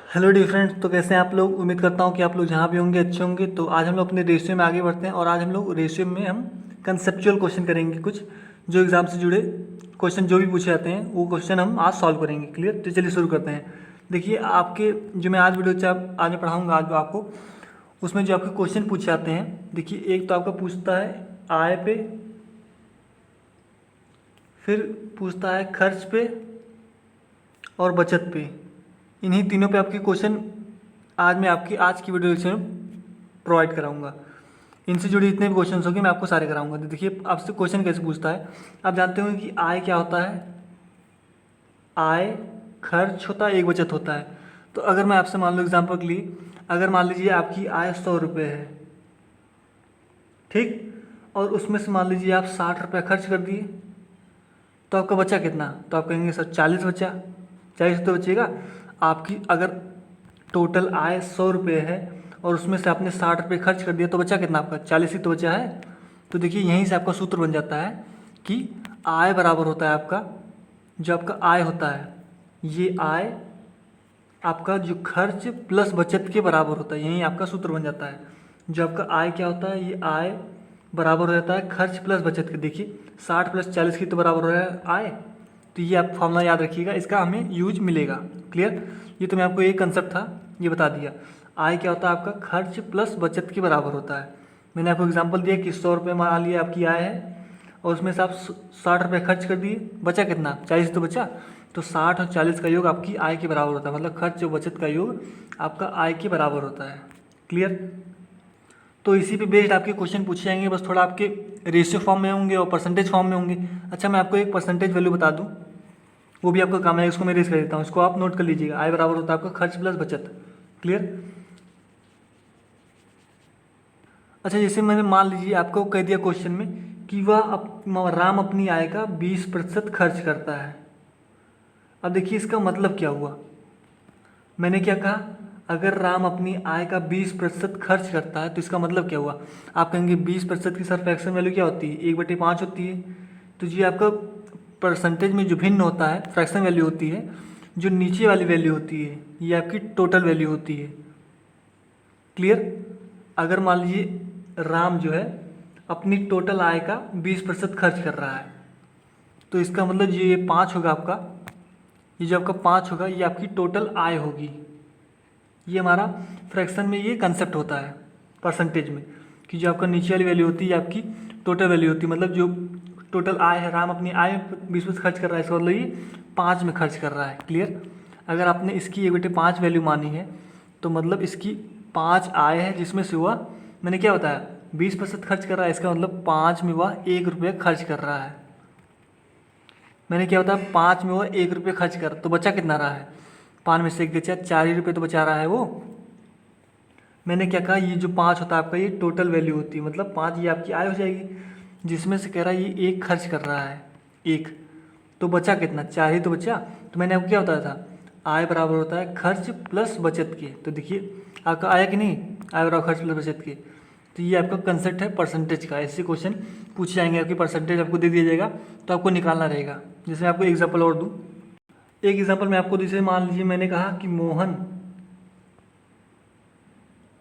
Hello D friends. तो कैसे हैं आप लोग। उम्मीद करता हूं कि आप लोग जहां भी होंगे अच्छे होंगे। तो आज हम लोग अपने रेशियो में आगे बढ़ते हैं और आज हम लोग रेशियो में हम कंसेप्चुअल क्वेश्चन करेंगे। कुछ जो एग्ज़ाम से जुड़े क्वेश्चन जो भी पूछे जाते हैं वो क्वेश्चन हम आज सॉल्व करेंगे। क्लियर। तो चलिए शुरू करते हैं। देखिए आपके जो मैं आज वीडियो आज मैं पढ़ाऊँगा आज आपको, उसमें जो आपके क्वेश्चन पूछे जाते हैं, देखिए एक तो आपका पूछता है आय पे, फिर पूछता है खर्च पे और बचत पे। इन्हीं तीनों पे आपके क्वेश्चन आज मैं आपकी आज की वीडियो लेक्चर में प्रोवाइड कराऊंगा। इनसे जुड़े जितने भी क्वेश्चन होंगे मैं आपको सारे कराऊंगा। तो देखिए आपसे क्वेश्चन कैसे पूछता है। आप जानते होंगे कि आय क्या होता है। आय खर्च होता है, एक बचत होता है। तो अगर मैं आपसे मान लो एग्जाम्पल के लिए, अगर मान लीजिए आपकी आय 100 रुपये है, ठीक, और उसमें से मान लीजिए आप 60 रुपया खर्च कर दिए, तो आपका बचा कितना। तो आप कहेंगे सर 40 बचा। 40 तो बचेगा। आपकी अगर टोटल आय 100 रुपये है और उसमें से आपने 60 रुपये खर्च कर दिया, तो बचा कितना आपका 40 ही तो बचा है। तो देखिए यहीं से आपका सूत्र बन जाता है कि आय बराबर होता है आपका, जो आपका आय होता है ये आय आपका जो खर्च प्लस बचत के बराबर होता है। यहीं आपका सूत्र बन जाता है। जो आपका आय क्या होता है, ये आय बराबर हो जाता है खर्च प्लस बचत के। देखिए 60 + 40 की तो बराबर हो रहा है आय। तो ये आप फॉर्मूला याद रखिएगा, इसका हमें यूज मिलेगा। क्लियर। ये तो मैं आपको एक कंसेप्ट था ये बता दिया। आय क्या होता है आपका खर्च प्लस बचत के बराबर होता है। मैंने आपको एग्जांपल दिया कि 100 रुपये मान लिया आपकी आय है और उसमें से आप 60 रुपये खर्च कर दिए, बचा कितना 40 तो बचा। तो 60 और 40 का योग आपकी आय के बराबर होता है। मतलब खर्च और बचत का योग आपका आय के बराबर होता है। क्लियर। तो इसी पे बेस्ड आपके क्वेश्चन पूछे जाएंगे, बस थोड़ा आपके रेशियो फॉर्म में होंगे और परसेंटेज फॉर्म में होंगे। अच्छा मैं आपको एक परसेंटेज वैल्यू बता दूं, वो भी आपका काम है, उसको मैं रेस कर देता हूँ। इसको आप नोट कर लीजिएगा। आय बराबर होता है आपका खर्च प्लस बचत। क्लियर। अच्छा जैसे मैंने मान लीजिए आपको कह दिया क्वेश्चन में कि राम अपनी आय का 20% खर्च करता है। अब देखिए इसका मतलब क्या हुआ। मैंने क्या कहा, अगर राम अपनी आय का 20% खर्च करता है तो इसका मतलब क्या हुआ। आप कहेंगे 20% की सर फ्रैक्शन वैल्यू क्या होती है, 1/5 होती है। तो जी आपका परसेंटेज में जो भिन्न होता है फ्रैक्शन वैल्यू होती है, जो नीचे वाली वैल्यू होती है ये आपकी टोटल वैल्यू होती है। क्लियर। अगर मान लीजिए राम जो है अपनी टोटल आय का 20% खर्च कर रहा है, तो इसका मतलब ये 5 होगा आपका। ये जो आपका 5 होगा ये आपकी टोटल आय होगी। ये हमारा फ्रैक्शन में ये कंसेप्ट होता है परसेंटेज में, कि जो आपका नीचे वाली वैल्यू होती है आपकी टोटल वैल्यू होती है। मतलब जो टोटल आय है, राम अपनी आय 20% खर्च कर रहा है, इसका मतलब ये 5 में खर्च कर रहा है। क्लियर। अगर आपने इसकी 1/5 वैल्यू मानी है तो मतलब इसकी 5 आय है, जिसमें से हुआ मैंने क्या बताया 20% खर्च कर रहा है, इसका मतलब 5 में वह 1 रुपये खर्च कर रहा है। मैंने क्या बताया 5 में वह 1 रुपये खर्च कर, तो बचा कितना रहा है, 5 में से 1 बचा, 4 ही रुपये तो बचा रहा है वो। मैंने क्या कहा, ये जो 5 होता है आपका ये टोटल वैल्यू होती है। मतलब 5 ये आपकी आय हो जाएगी, जिसमें से कह रहा है ये 1 खर्च कर रहा है, 1, तो बचा कितना 4 ही तो बचा। तो मैंने आपको क्या बताया था, आय बराबर होता है खर्च प्लस बचत के। तो देखिए आपका आया कि नहीं, आय बराबर खर्च प्लस बचत के। तो ये आपका कंसेप्ट है परसेंटेज का। ऐसे क्वेश्चन पूछे जाएंगे, आपकी परसेंटेज आपको दे दिया जाएगा तो आपको निकालना रहेगा। जैसे मैं आपको एग्जाम्पल और दूँ, एक एग्जाम्पल मैं आपको जैसे मान लीजिए मैंने कहा कि मोहन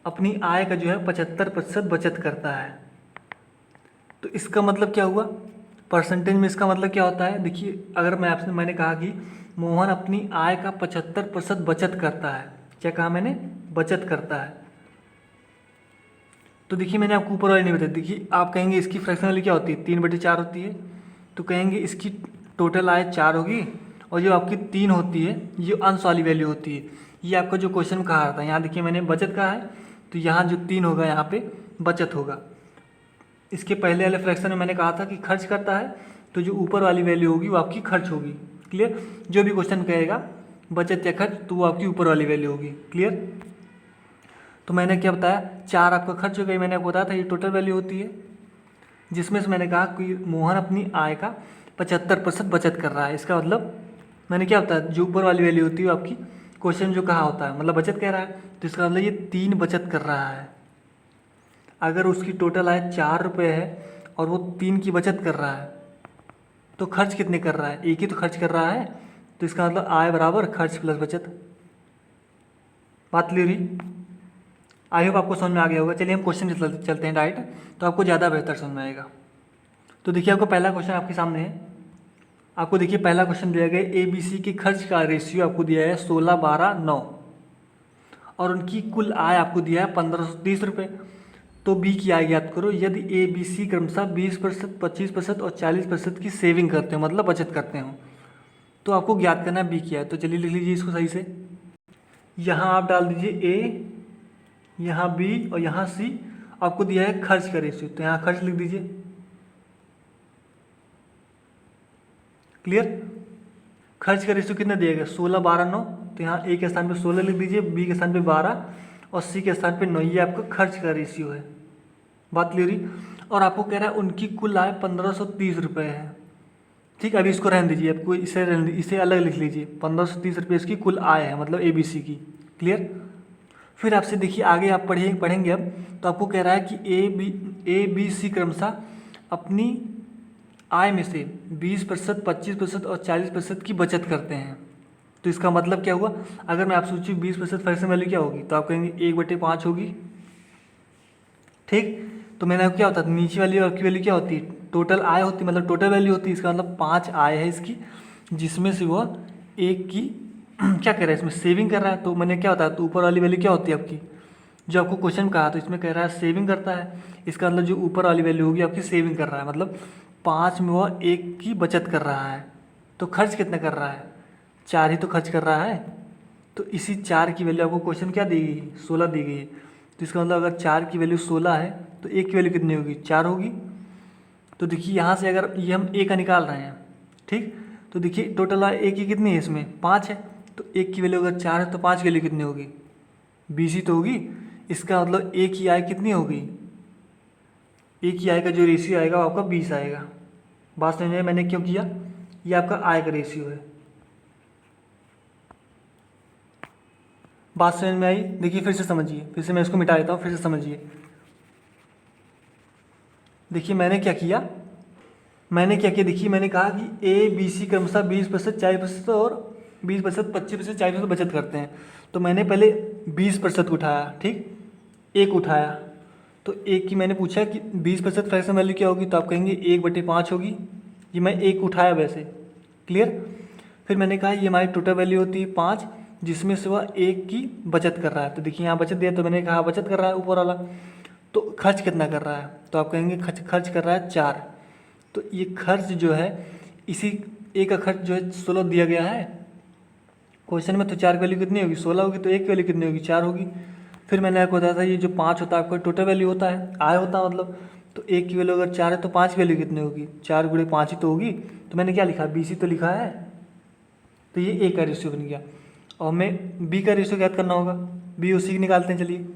अपनी आय का जो है 75% बचत करता है। तो इसका मतलब क्या हुआ, परसेंटेज में इसका मतलब क्या होता है। देखिए अगर मैंने कहा कि मोहन अपनी आय का 75% बचत करता है, क्या कहा मैंने, बचत करता है। तो देखिए मैंने आपको ऊपर वाली नहीं बताई। देखिए आप कहेंगे इसकी फ्रैक्शन वैल्यू क्या होती है, 3/4 होती है। तो कहेंगे इसकी टोटल आय 4 होगी और जो आपकी 3 होती है ये अंश वाली वैल्यू होती है। ये आपका जो क्वेश्चन कहा रहा था, यहाँ देखिए मैंने बचत कहा है, तो यहाँ जो 3 होगा यहाँ पे बचत होगा। इसके पहले वाले फ्रैक्शन में मैंने कहा था कि खर्च करता है, तो जो ऊपर वाली वैल्यू होगी वो आपकी खर्च होगी। क्लियर। जो भी क्वेश्चन कहेगा बचत या खर्च, तो वो आपकी ऊपर वाली वैल्यू होगी। क्लियर। तो मैंने क्या बताया, 4 आपका खर्च हो गई, मैंने आपको बताया था ये टोटल वैल्यू होती है, जिसमें से मैंने कहा कि मोहन अपनी आय का 75% बचत कर रहा है। इसका मतलब मैंने क्या बताया, जो ऊपर वाली वैल्यू होती है वो आपकी क्वेश्चन जो कहा होता है, मतलब बचत कह रहा है, तो इसका मतलब ये 3 बचत कर रहा है। अगर उसकी टोटल आय 4 रुपये है और वो 3 की बचत कर रहा है, तो खर्च कितने कर रहा है, 1 ही तो खर्च कर रहा है। तो इसका मतलब आय बराबर खर्च प्लस बचत। बात क्लियर हुई? आई होप आपको समझ में आ गया होगा। चलिए हम क्वेश्चन चलते हैं डायरेक्ट, तो आपको ज़्यादा बेहतर समझ में आएगा। तो देखिए आपको पहला क्वेश्चन आपके सामने है। आपको देखिए पहला क्वेश्चन दिया गया है, ABC के खर्च का रेशियो आपको दिया है 16, 12, 9 और उनकी कुल आय आपको दिया है 1530 रुपये। तो बी की आय ज्ञात करो यदि ABC क्रमशः 20%, 25% और 40% की सेविंग करते हो, मतलब बचत करते हो, तो आपको ज्ञात करना है बी की आय। तो चलिए लिख लीजिए इसको सही से। यहाँ आप डाल दीजिए ए, यहाँ बी और यहाँ सी। आपको दिया है खर्च का रेशियो, तो यहाँ खर्च लिख दीजिए। क्लियर? खर्च का रेशियो कितना दिया गया? 16, 12, 9। तो यहाँ ए के स्थान पे 16 लिख दीजिए, बी के स्थान पे 12 और सी के स्थान पे 9। ये आपका खर्च का रेशियो है। बात क्लियर हुई? और आपको कह रहा है उनकी कुल आय 1530 रुपये है। ठीक, अभी इसको रहने दीजिए, आपको इसे अलग लिख लीजिए। 1530 रुपये इसकी कुल आय है, मतलब ABC की। क्लियर? फिर आपसे देखिए आगे आप पढ़ेंगे अब, तो आपको कह रहा है कि ABC क्रमशः अपनी आय में से 20%, 25% और 40% की बचत करते हैं। तो इसका मतलब क्या हुआ? अगर मैं आपसे पूछूं 20% फ्रैक्शन वैल्यू क्या होगी, तो आप कहेंगे 1/5 होगी। ठीक, तो मैंने आपको क्या होता है, नीचे वाली और की वैल्यू क्या होती है? टोटल आय होती है, मतलब टोटल वैल्यू होती है। इसका मतलब 5 आय है इसकी, जिसमें से वह एक की क्या कर रहा है, इसमें सेविंग कर रहा है। तो मैंने क्या होता है, तो ऊपर वाली वैल्यू क्या होती है आपकी, जो आपको क्वेश्चन कहा, तो इसमें कह रहा है सेविंग करता है। इसका मतलब जो ऊपर वाली वैल्यू होगी आपकी सेविंग कर रहा है, मतलब 5 में वह 1 की बचत कर रहा है। तो खर्च कितना कर रहा है? 4 ही तो खर्च कर रहा है। तो इसी 4 की वैल्यू आपको क्वेश्चन क्या दी गई? 16 दी गई है। तो इसका मतलब अगर 4 की वैल्यू 16 है तो 1 की वैल्यू कितनी होगी? 4 होगी। तो देखिए यहाँ से अगर ये हम A का निकाल रहे हैं, ठीक, तो देखिए टोटल A की कितनी है, इसमें 5 है। तो 1 की वैल्यू अगर 4 है तो 5 की वैल्यू कितनी होगी? 20 ही तो होगी। इसका मतलब A की आय कितनी होगी? A की आय का जो रेशियो आएगा वो आपका 20 आएगा। बात समझ में? मैंने क्यों किया? ये आपका आय का रेशियो है। बात समझ में आई? देखिए फिर से समझिए, फिर से मैं इसको मिटा देता हूँ, फिर से समझिए। देखिए मैंने क्या किया, देखिए मैंने कहा कि ABC क्रमशः 20%, 40% और 20%, 25%, 40% बचत करते हैं। तो मैंने पहले 20% उठाया, ठीक, एक उठाया। तो एक की मैंने पूछा कि 20% फ्रैक्शन वैल्यू क्या होगी, तो आप कहेंगे 1/5 होगी। ये मैं एक उठाया वैसे। क्लियर? फिर मैंने कहा ये हमारी टोटल वैल्यू होती है 5, जिसमें से वह 1 की बचत कर रहा है। तो देखिए यहाँ बचत दिया, तो मैंने कहा बचत कर रहा है ऊपर वाला। तो खर्च कितना कर रहा है, तो आप कहेंगे खर्च कर रहा है 4। तो ये खर्च जो है, इसी A का खर्च जो है 16 दिया गया है क्वेश्चन में। तो 4 की वैल्यू कितनी होगी? 16 होगी। तो 1 की वैल्यू कितनी होगी? 4 होगी। फिर मैंने आपको बताया था ये जो 5 होता है आपका टोटल वैल्यू होता है, आय होता है मतलब। तो 1 की वैल्यू अगर 4 है तो 5 की वैल्यू कितनी होगी? 4 गुणे 5 ही तो होगी। तो मैंने क्या लिखा? BC तो लिखा है। तो ये A का रेशियो बन गया। और हमें B का रेशियो ज्ञात करना होगा। B उसी की निकालते हैं, चलिए।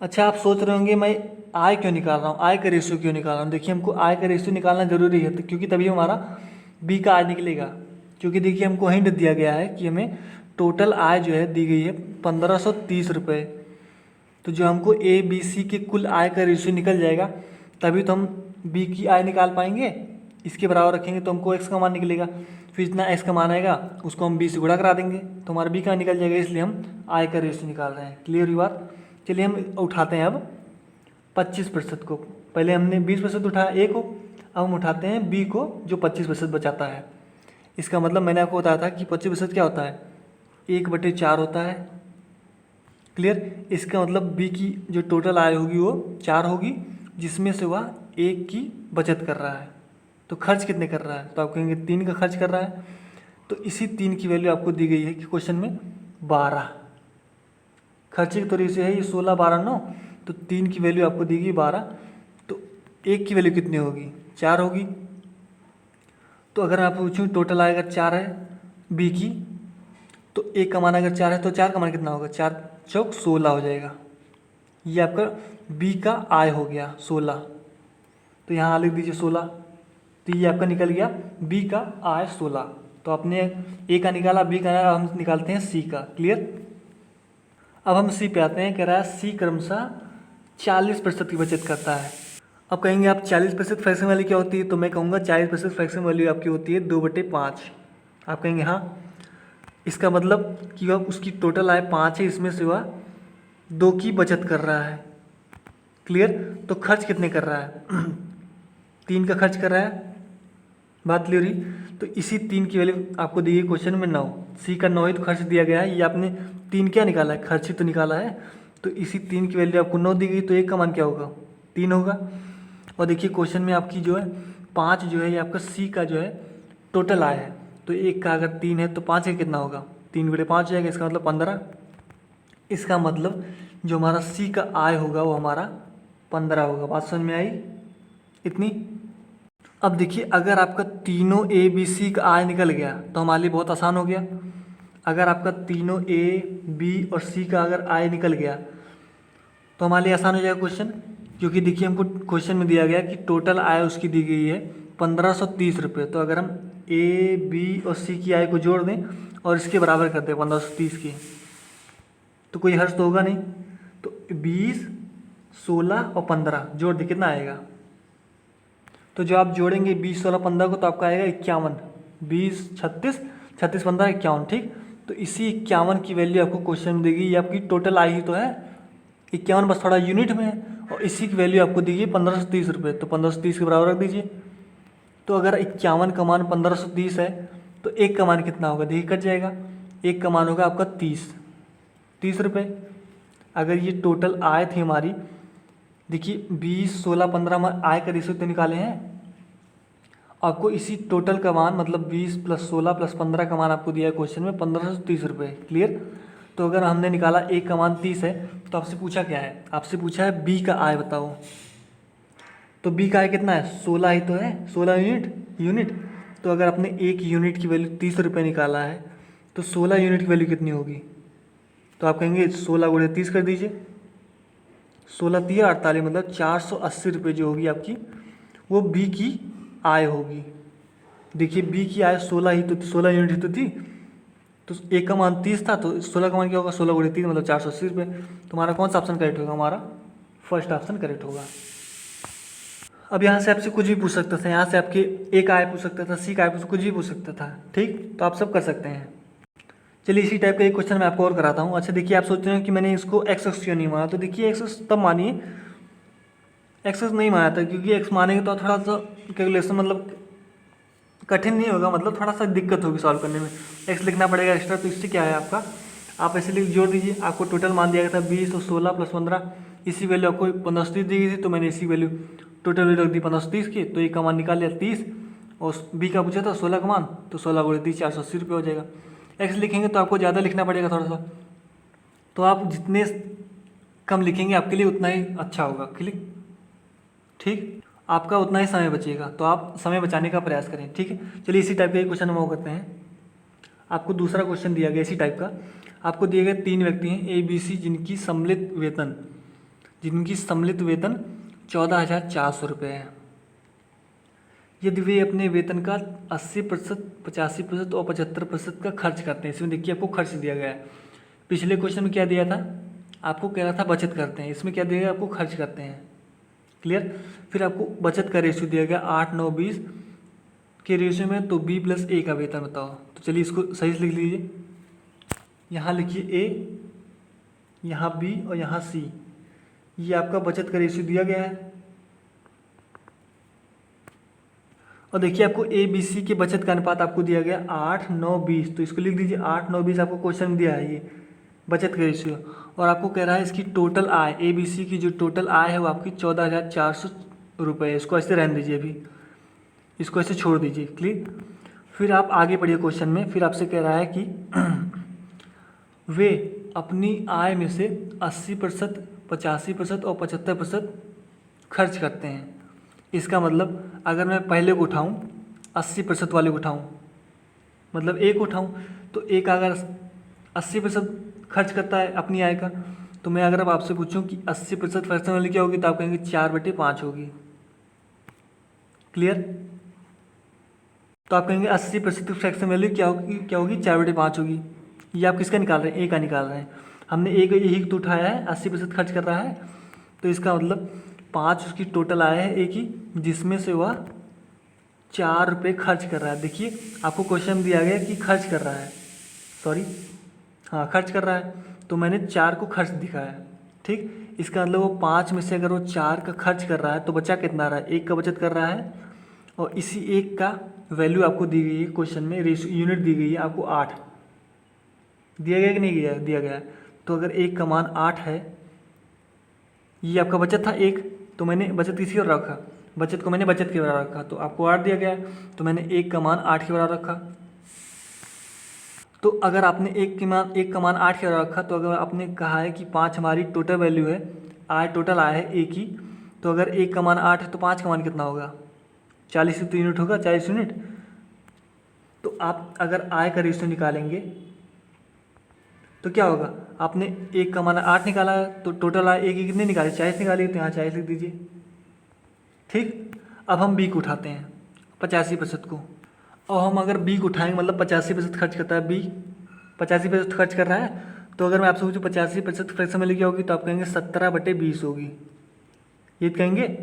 अच्छा, आप सोच रहे होंगे मैं आय क्यों निकाल रहा हूँ, आय का रेशियो क्यों निकाल रहा हूँ? देखिए हमको आय का रेशियो निकालना जरूरी है, तो क्योंकि तभी हमारा B का आय निकलेगा। क्योंकि देखिए हमको हिंट दिया गया है कि हमें टोटल आय जो है दी गई है 1530 रुपये। तो जो हमको ABC के कुल आय का रेशियो निकल जाएगा, तभी तो हम B की आय निकाल पाएंगे। इसके बराबर रखेंगे तो हमको x का मान निकलेगा। फिर जितना x का मान आएगा उसको हम B से गुणा करा देंगे, तो हमारा B का निकल जाएगा। इसलिए हम आय का रेशियो निकाल रहे हैं। क्लियर हुई बात? चलिए हम उठाते हैं अब 25% को। पहले हमने 20% उठाया A को, अब हम उठाते हैं B को जो 25% बचाता है। इसका मतलब मैंने आपको बताया था कि 25% क्या होता है? 1/4 होता है। क्लियर? इसका मतलब B की जो टोटल आय होगी वो 4 होगी, जिसमें से वह 1 की बचत कर रहा है। तो खर्च कितने कर रहा है? तो आप कहेंगे 3 का खर्च कर रहा है। तो इसी 3 की वैल्यू आपको दी गई है कि क्वेश्चन में 12। खर्चे की तो रेशियो है ये 16, 12, 9। तो 3 की वैल्यू आपको दी गई 12। तो 1 की वैल्यू कितनी होगी? 4 होगी। तो अगर मैं आपको पूछूँ टोटल आय अगर 4 है B की, तो 1 का मान अगर 4 है तो 4 का मान कितना होगा? 4 चौक 16 हो जाएगा। ये आपका B का आय हो गया 16। तो यहाँ लिख दीजिए 16। तो ये आपका निकल गया B का आय 16। तो आपने A का निकाला, B का, हम निकालते हैं C का। क्लियर? अब हम C पे आते हैं। कह रहा है C क्रमशः 40% की बचत करता है। अब कहेंगे आप 40% फ्रैक्शन वैल्यू क्या होती है? तो मैं कहूँगा 40% फ्रैक्शन वैल्यू आपकी होती है 2/5। आप कहेंगे हाँ। इसका मतलब कि वह उसकी टोटल आय 5 है, इसमें से वह 2 की बचत कर रहा है। क्लियर। तो खर्च कितने कर रहा है 3 का खर्च कर रहा है, बात क्लियर हुई। तो इसी 3 की वैल्यू आपको दी गई क्वेश्चन में 9, सी का 9 ही तो खर्च दिया गया है, ये आपने 3 क्या निकाला है, खर्च ही तो निकाला है। तो इसी 3 की वैल्यू आपको 9 दी गई, तो 1 का मान क्या होगा, 3 होगा। और देखिए क्वेश्चन में आपकी जो है 5 जो है ये आपका सी का जो है टोटल आय है। तो 1 का अगर 3 है तो 5 का कितना होगा, 3 बटे 5 हो जाएगा, इसका मतलब 15। इसका मतलब जो हमारा सी का आय होगा वो हमारा 15 होगा। बात समझ में आई इतनी। अब देखिए अगर आपका तीनों ए बी सी का आय निकल गया तो हमारे लिए बहुत आसान हो गया। अगर आपका तीनों ए बी और सी का अगर आय निकल गया तो हमारे लिए आसान हो जाएगा क्वेश्चन, क्योंकि देखिए हमको क्वेश्चन में दिया गया कि टोटल आय उसकी दी गई है 1530 रुपये। तो अगर हम ए बी और सी की आय को जोड़ दें और इसके बराबर कर दें 1530 की, तो कोई हर्ष तो होगा नहीं। तो 20, 16 और 15 जोड़ दे कितना आएगा, तो जो आप जोड़ेंगे 20, 16, 15 को तो आपका आएगा 51। 20, 36, 36, 15, 51। ठीक। तो इसी 51 की वैल्यू आपको क्वेश्चन में देगी, ये आपकी टोटल आई ही तो है 51, बस थोड़ा यूनिट में है। और इसी की वैल्यू आपको दी गई 1530 रुपये, तो 1530 के बराबर रख दीजिए। तो अगर 51 का मान 1530 है तो 1 का मान कितना होगा, देखिए कट जाएगा। 1 का मान होगा आपका 30 रुपये। अगर ये टोटल आय थी हमारी, देखिए 20, 16, 15 आय का रेशियो तो निकाले हैं, आपको इसी टोटल का मान मतलब 20 + 16 + 15 का मान आपको दिया है क्वेश्चन में 1530 रुपये। क्लियर। तो अगर हमने निकाला 1 का मान 30 है तो आपसे पूछा क्या है, आपसे पूछा है बी का आय बताओ। तो बी का आय कितना है, 16 ही तो है, 16 यूनिट। तो अगर आपने 1 यूनिट की वैल्यू 30 रुपये निकाला है तो 16 यूनिट की वैल्यू कितनी होगी, तो आप कहेंगे 16 × 30 कर दीजिए। 16 × 3 = 48, मतलब 480 रुपये जो होगी आपकी वो बी की आय होगी। देखिए बी की आय 16 ही तो 16 यूनिट ही तो थी, तो 1 का मान 30 था, तो 16 का मान क्या होगा, 16 × 3 मतलब 480 रुपये। तुम्हारा कौन सा ऑप्शन करेक्ट होगा, हमारा फर्स्ट ऑप्शन करेक्ट होगा। अब यहाँ से आपसे कुछ भी पूछ सकता था, यहाँ से आपके ए का आय पूछ सकता था, सी का आय कुछ भी पूछ सकता था। ठीक। तो आप सब कर सकते हैं। चलिए इसी टाइप का एक क्वेश्चन मैं आपको और कराता हूँ। अच्छा देखिए आप सोच रहे हैं कि मैंने इसको एक्स क्यों नहीं माना, तो देखिए एक्स तब मानिए, एक्स नहीं माना था क्योंकि एक्स मानेंगे तो थोड़ा सा कैलकुलेशन मतलब कठिन नहीं होगा, मतलब थोड़ा सा दिक्कत होगी सॉल्व करने में, एक्स लिखना पड़ेगा एक्स्ट्रा। तो इससे क्या है आपका, आप ऐसे लिख जोड़ दीजिए। आपको टोटल मान दिया गया था 20 और 16 + 15, इसी वैल्यू आपको 1530 दी गई थी, तो मैंने इसी वैल्यू टोटल वैल्यू रख दी 1530 की। तो ए का मान निकाल लिया 30 और बी का पूछा था 16 का मान, तो 16 × 30 480 रुपये हो जाएगा। एक्स लिखेंगे तो आपको ज़्यादा लिखना पड़ेगा थोड़ा सा, तो आप जितने कम लिखेंगे आपके लिए उतना ही अच्छा होगा। क्लिक। ठीक। आपका उतना ही समय बचेगा, तो आप समय बचाने का प्रयास करें। ठीक है। चलिए इसी टाइप का एक क्वेश्चन हम और करते हैं। आपको दूसरा क्वेश्चन दिया गया इसी टाइप का। आपको दिए गए 3 व्यक्ति हैं ए बी सी जिनकी सम्मिलित वेतन 14,400 रुपये है। यदि वे अपने वेतन का 80%, 85% और 75% का खर्च करते हैं। इसमें देखिए आपको खर्च दिया गया है। पिछले क्वेश्चन में क्या दिया था, आपको कह रहा था बचत करते हैं, इसमें क्या दिया गया आपको खर्च करते हैं। क्लियर। फिर आपको बचत का रेशियो दिया गया 8, 9, 20 के रेशियो में, तो बी + ए का वेतन बताओ। तो चलिए इसको सही से लिख लीजिए। यहाँ लिखिए ए, यहाँ बी और यहाँ सी, ये आपका बचत का रेशियो दिया गया है। और देखिए आपको ए बी सी के बचत का अनुपात आपको दिया गया 8, 9, 20, तो इसको लिख दीजिए 8, 9, 20 आपको क्वेश्चन में दिया है ये बचत का रेशियो। और आपको कह रहा है इसकी total I, A B C की जो टोटल आय है वो आपकी 14,400 रुपये है। इसको ऐसे रहने दीजिए, अभी इसको ऐसे छोड़ दीजिए। क्लियर। फिर आप आगे बढ़िए क्वेश्चन में, फिर आपसे कह रहा है कि वे अपनी आय में से 80%, 85% और 75% खर्च करते हैं। इसका मतलब अगर मैं पहले को उठाऊँ 80% वाले को उठाऊँ, मतलब एक उठाऊँ, तो एक अगर 80% खर्च करता है अपनी आय का, तो मैं अगर अब आपसे पूछूं कि 80% फ्रैक्शन वाली क्या होगी, तो आप कहेंगे 4/5 होगी। क्लियर। तो आप कहेंगे 80% फ्रैक्शन वैल्यू क्या होगी 4/5 होगी। ये आप किसका निकाल रहे हैं, ए का निकाल रहे हैं। हमने ए का यही तो उठाया है, 80% खर्च कर रहा है, तो इसका मतलब 5 उसकी टोटल आया है ए की, जिसमें से वह 4 रुपये खर्च कर रहा है। देखिए आपको क्वेश्चन दिया गया कि खर्च कर रहा है, सॉरी, हाँ खर्च कर रहा है, तो मैंने 4 को खर्च दिखाया, ठीक। इसका मतलब वो 5 में से अगर वो 4 का खर्च कर रहा है तो बचा कितना रहा है, 1 का बचत कर रहा है। और इसी 1 का वैल्यू आपको दी गई है क्वेश्चन में, रेशियो यूनिट दी गई है आपको 8 दिया गया कि नहीं दिया गया है। तो अगर 1 का मान 8 है, ये आपका बचत था 1, तो मैंने बचत किसी और रखा, बचत को मैंने बचत के बराबर रखा, तो आपको 8 दिया गया है, तो मैंने 1 का मान 8 के बराबर रखा। तो अगर आपने 1 का मान 8 के बराबर रखा, तो अगर आपने कहा है कि 5 हमारी टोटल वैल्यू है, आय टोटल आया है 1 की, तो अगर 1 का मान 8 है तो 5 का मान कितना होगा, 40 यूनिट होगा, 40 यूनिट। तो आप अगर आय का रेशियो निकालेंगे तो क्या होगा, आपने 1 का मान 8 निकाला है, तो टोटल आय 1 की कितनी निकाली, 40 निकाली, तो यहाँ 40 लिख दीजिए, ठीक। अब हम बी को उठाते हैं 85% को, और हम अगर बी को उठाएंगे मतलब 85% खर्च करता है बी, 85% खर्च कर रहा है, तो अगर मैं आपसे पूछूँ 85% फ्रैक्शन में क्या होगी, तो आप कहेंगे 17/20 होगी, ये कहेंगे।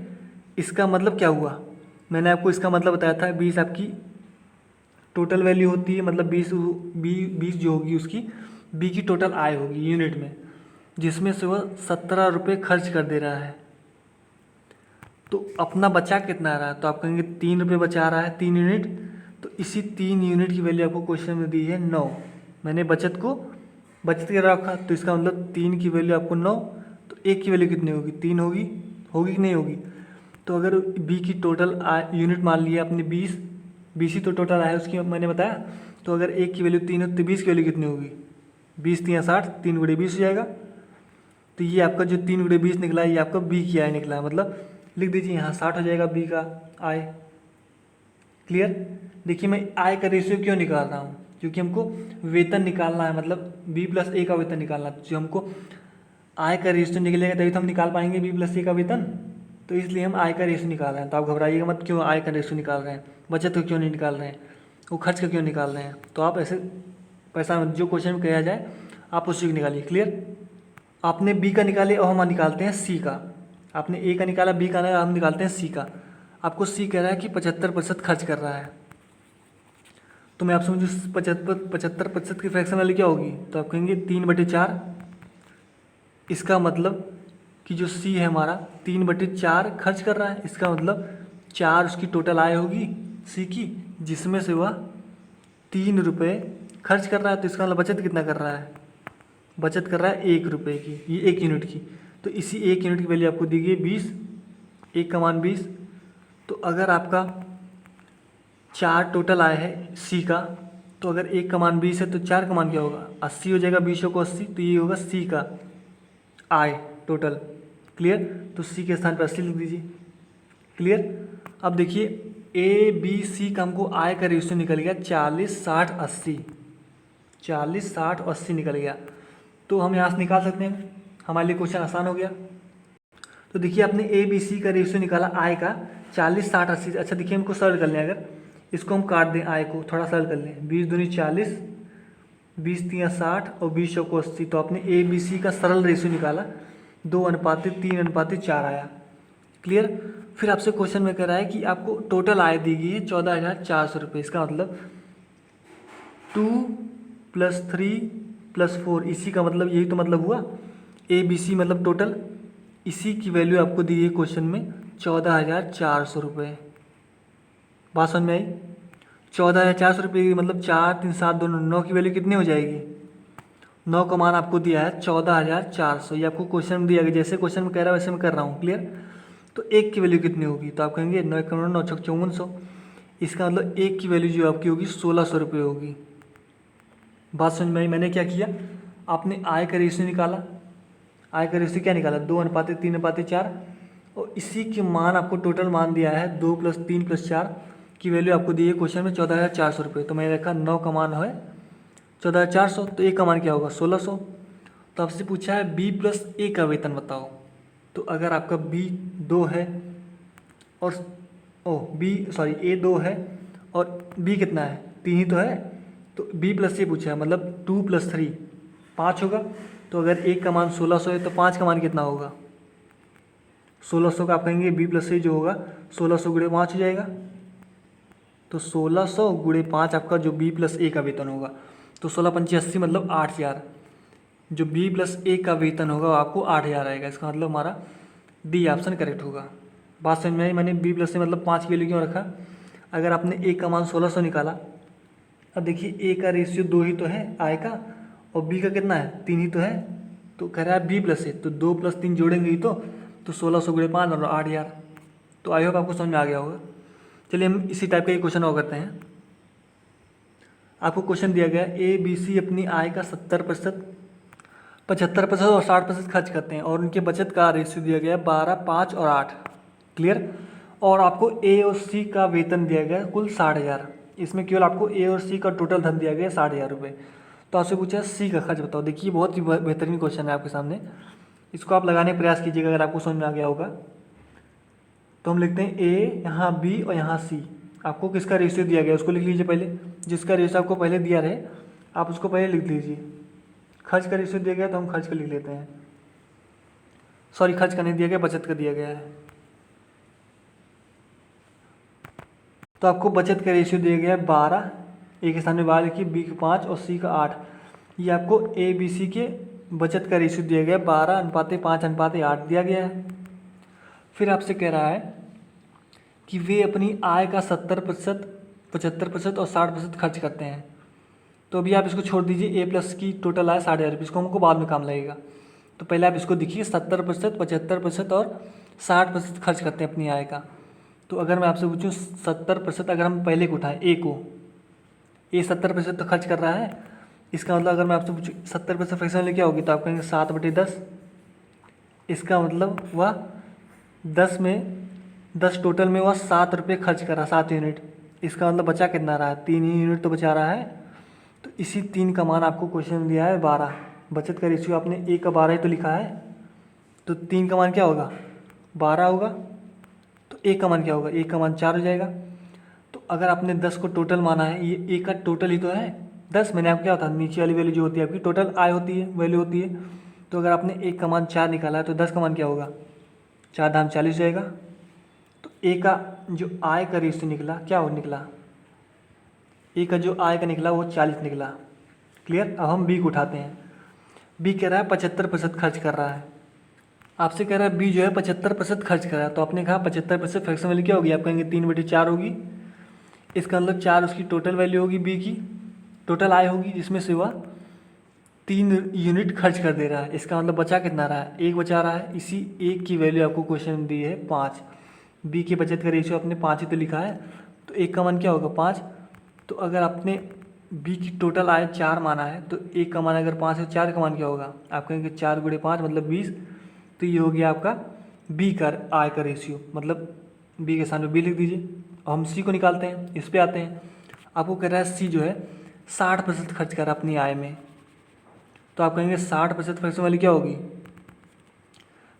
इसका मतलब क्या हुआ, मैंने आपको इसका मतलब बताया था, 20 आपकी टोटल वैल्यू होती है, मतलब 20 जो होगी उसकी बी की टोटल आय होगी यूनिट में, जिसमें से वह 17 रुपये खर्च कर दे रहा है। तो अपना बचा कितना आ रहा है, तो आप कहेंगे 3 रुपये बचा रहा है, 3 यूनिट। तो इसी 3 यूनिट की वैल्यू आपको क्वेश्चन में दी है 9, मैंने बचत के रखा, तो इसका मतलब 3 की वैल्यू आपको 9, तो 1 की वैल्यू कितनी होगी, 3 होगी कि नहीं होगी। तो अगर बी की टोटल यूनिट मान लिया आपने 20 ही तो टोटल आया उसकी मैंने बताया, तो अगर 1 की वैल्यू 3 है तो 20 की वैल्यू कितनी होगी, 20 3 60, 3 × 20 हो जाएगा। तो ये आपका जो 3 × 20 निकला है, ये आपका बी की आय निकला है, मतलब लिख दीजिए यहाँ 60 हो जाएगा बी का आय। क्लियर। देखिए मैं आय का रेशियो क्यों निकाल रहा हूँ, क्योंकि हमको वेतन निकालना है, मतलब B+A का वेतन निकालना है। जो हमको आय का रेशियो निकलेगा तभी तो हम निकाल पाएंगे B+A का वेतन, तो इसलिए हम आय का रेशियो निकाल रहे हैं। तो आप घबराइएगा मत, क्यों आय का रेशियो निकाल रहे हैं, बचत को क्यों नहीं निकाल रहे हैं, वो खर्च का क्यों निकाल रहे हैं। तो आप ऐसे पैसा जो क्वेश्चन में कहा जाए आप उसी को निकालिए। क्लियर। आपने बी का निकाले और हम निकालते हैं सी का, आपने ए का निकाला, बी का हम निकालते हैं सी का। आपको सी कह रहा है कि 75% खर्च कर रहा है, तो मैं आपसे मुझे 75% की फ्रैक्शन वैल्यू क्या होगी, तो आप कहेंगे 3/4। इसका मतलब कि जो सी है हमारा 3/4 खर्च कर रहा है, इसका मतलब 4 उसकी टोटल आय होगी सी की, जिसमें से वह 3 रुपये खर्च कर रहा है। तो इसका मतलब बचत कितना कर रहा है, बचत कर रहा है 1 रुपये की, ये 1 यूनिट की। तो इसी 1 यूनिट की वैल्यू आपको दी गई 20, 1 का मान 20। तो अगर आपका 4 टोटल आया है सी का, तो अगर 1 का मान 20 है तो 4 का मान क्या होगा, 80 हो जाएगा, 20 को 80, तो ये होगा सी का आय टोटल। क्लियर। तो सी के स्थान पर 80 लिख दीजिए। क्लियर। अब देखिए ए बी सी का हमको आय का रेशियो निकल गया 40 60 80, 40 60 80 निकल गया। तो हम यहाँ से निकाल सकते हैं, हमारे लिए क्वेश्चन आसान हो गया। तो देखिए आपने ए बी सी का रेशियो निकाला आय का 40 60 80। अच्छा देखिए हमको सरल कर लें, अगर इसको हम काट दें आय को, थोड़ा सरल कर लें, 20 दूनी 40, 20 3 60 और 20 चौको 80। तो आपने ए बी सी का सरल रेशियो निकाला, 2:3:4 आया। क्लियर। फिर आपसे क्वेश्चन में कह रहा है कि आपको टोटल आय दी गई है 14,400 रुपये। इसका मतलब 2 + 3 + 4, इसी का मतलब यही तो मतलब हुआ, ए बी सी मतलब टोटल, इसी की वैल्यू आपको दी है क्वेश्चन में 14,400 रुपये। बात समझ में आई। 14,400 रुपये की मतलब 4 3 7 दोनों 9 की वैल्यू कितनी हो जाएगी, 9 का मान आपको दिया है 14,400। ये आपको क्वेश्चन में दिया गया, जैसे क्वेश्चन में कह रहा है वैसे मैं कर रहा हूँ। क्लियर। तो 1 की वैल्यू कितनी होगी, तो आप कहेंगे 9 × 9 = 5400। इसका मतलब 1 की वैल्यू जो आपकी होगी 1600 रुपये होगी। बात समझ में आई। मैंने क्या किया, आपने आय का रेशियो निकाला, आय का रेशियो क्या निकाला, 2:3:4, और इसी के मान आपको टोटल मान दिया है 2 + 3 + 4 की वैल्यू आपको दी है क्वेश्चन में 14,400 रुपये। तो मैंने रखा 9 का मान है 14,400, तो ए का मान क्या होगा 1600। तो आपसे पूछा है B+A का वेतन बताओ। तो अगर आपका B 2 है और ए 2 है और B कितना है, 3 ही तो है, तो B+A पूछा है, मतलब 2 + 3 5 होगा। तो अगर 1 का मान 1600 है तो 5 का मान कितना होगा, 1600 का आप कहेंगे B+A जो होगा 1600 × 5 हो जाएगा। तो 1600 × 5 आपका जो B+A का वेतन होगा। तो 16 पंचे 80 मतलब 8,000। जो बी प्लस ए का वेतन होगा वो आपको 8,000 आएगा। इसका मतलब हमारा डी ऑप्शन करेक्ट होगा। बात समझ में आई? मैंने बी प्लस ए मतलब 5 की वैल्यू क्यों रखा? अगर आपने ए का मान 1600 निकाला, अब देखिए ए का रेशियो 2 ही तो है आय का, और बी का कितना है 3 ही तो है। तो कह रहा है बी प्लस ए, तो 2 + 3 जोड़ेंगे ही तो 1600 × 5 और 8,000। तो आई होप आपको समझ में आ गया होगा। चलिए हम इसी टाइप का एक क्वेश्चन और करते हैं। आपको क्वेश्चन दिया गया ए बी सी अपनी आय का 70%, 75% और 60% खर्च करते हैं, और उनके बचत का रेशियो दिया गया है 12, 5 और 8। क्लियर? और आपको ए और सी का वेतन दिया गया है कुल 60,000। इसमें केवल आपको ए और सी का टोटल धन दिया गया है 60,000 रुपये। तो आपसे पूछा है सी का खर्च बताओ। देखिए बहुत ही बेहतरीन क्वेश्चन है आपके सामने, इसको आप लगाने का प्रयास कीजिएगा अगर आपको समझ में आ गया होगा। तो हम लिखते हैं ए, यहाँ बी और यहाँ सी। आपको किसका रेशियो दिया गया है उसको लिख लीजिए पहले। जिसका रेशियो आपको पहले दिया रहे आप उसको पहले लिख लीजिए। खर्च का रेशियो दिया गया तो हम खर्च का लिख लेते हैं। सॉरी, खर्च का नहीं दिया गया, बचत का दिया गया है। तो आपको बचत का रेशियो दिया गया है 12, ए के सामने 12 लिखिए, बी का 5 और सी का 8। ये आपको ए बी सी के बचत का रेशियो दिया गया है 12:5:8 दिया गया है। फिर आपसे कह रहा है कि वे अपनी आय का 70%, 75% और 60% खर्च करते हैं। तो अभी आप इसको छोड़ दीजिए, ए प्लस की टोटल आय 60,000 रुपये, इसको हमको बाद में काम लगेगा। तो पहले आप इसको देखिए, 70%, 75% और 60% खर्च करते हैं अपनी आय का। तो अगर मैं आपसे पूछूं 70%, अगर हम पहले को उठाएं ए को, ए 70% तो खर्च कर रहा है। इसका मतलब अगर मैं आपसे पूछूं 70% फ्रैक्शन वैल्यू क्या होगी, तो आप कहेंगे 7/10। इसका मतलब वह 10 में 10 टोटल में वह 7 रुपये खर्च कर रहा है, 7 यूनिट। इसका मतलब बचा कितना रहा है, 3 ही यूनिट तो बचा रहा है। तो इसी 3 का मान आपको क्वेश्चन में दिया है 12। बचत का रेशियो आपने ए का 12 ही तो लिखा है, तो 3 का मान क्या होगा 12 होगा। तो ए का मान क्या होगा, ए का मान 4 हो जाएगा। तो अगर आपने 10 को टोटल माना है, ये ए का टोटल ही तो है 10। मैंने आपको क्या होता है, नीचे वाली वैल्यू जो होती है आपकी टोटल आय होती है, वैल्यू होती है। तो अगर आपने ए का मान 4 निकाला है तो 10 का मान क्या होगा, 4 धाम 40 जाएगा। तो ए का जो आय का रेशियो निकला क्या हो निकला, ए का जो आय का निकला वो 40 निकला। क्लियर? अब हम बी को उठाते हैं। बी कह रहा है 75% खर्च कर रहा है। आपसे कह रहा है बी जो है 75% खर्च कर रहा है। तो आपने कहा 75% फ्रैक्शन वैल्यू क्या होगी, आप कहेंगे 3/4 होगी। इसका मतलब 4 उसकी टोटल वैल्यू होगी, बी की टोटल आय होगी, जिसमें से वह 3 यूनिट खर्च कर दे रहा है। इसका मतलब बचा कितना रहा है, 1 बचा रहा है। इसी 1 की वैल्यू आपको क्वेश्चन में दी है 5। बी की बचत का रेशियो आपने 5 ही तो लिखा है, तो 1 का मान क्या होगा 5। तो अगर आपने बी की टोटल आय 4 माना है, तो 1 का मान अगर 5 है, 4 का मान क्या होगा, आप कहेंगे 4 × 5 मतलब 20। तो ये हो गया आपका बी का आय का रेशियो, मतलब बी के सामने बी लिख दीजिए। और हम सी को निकालते हैं, इस पे आते हैं। आपको कह रहा है सी जो है 60% खर्च कर रहा है अपनी आय में। तो आप कहेंगे 60% फ्रैक्शन वैल्यू क्या होगी,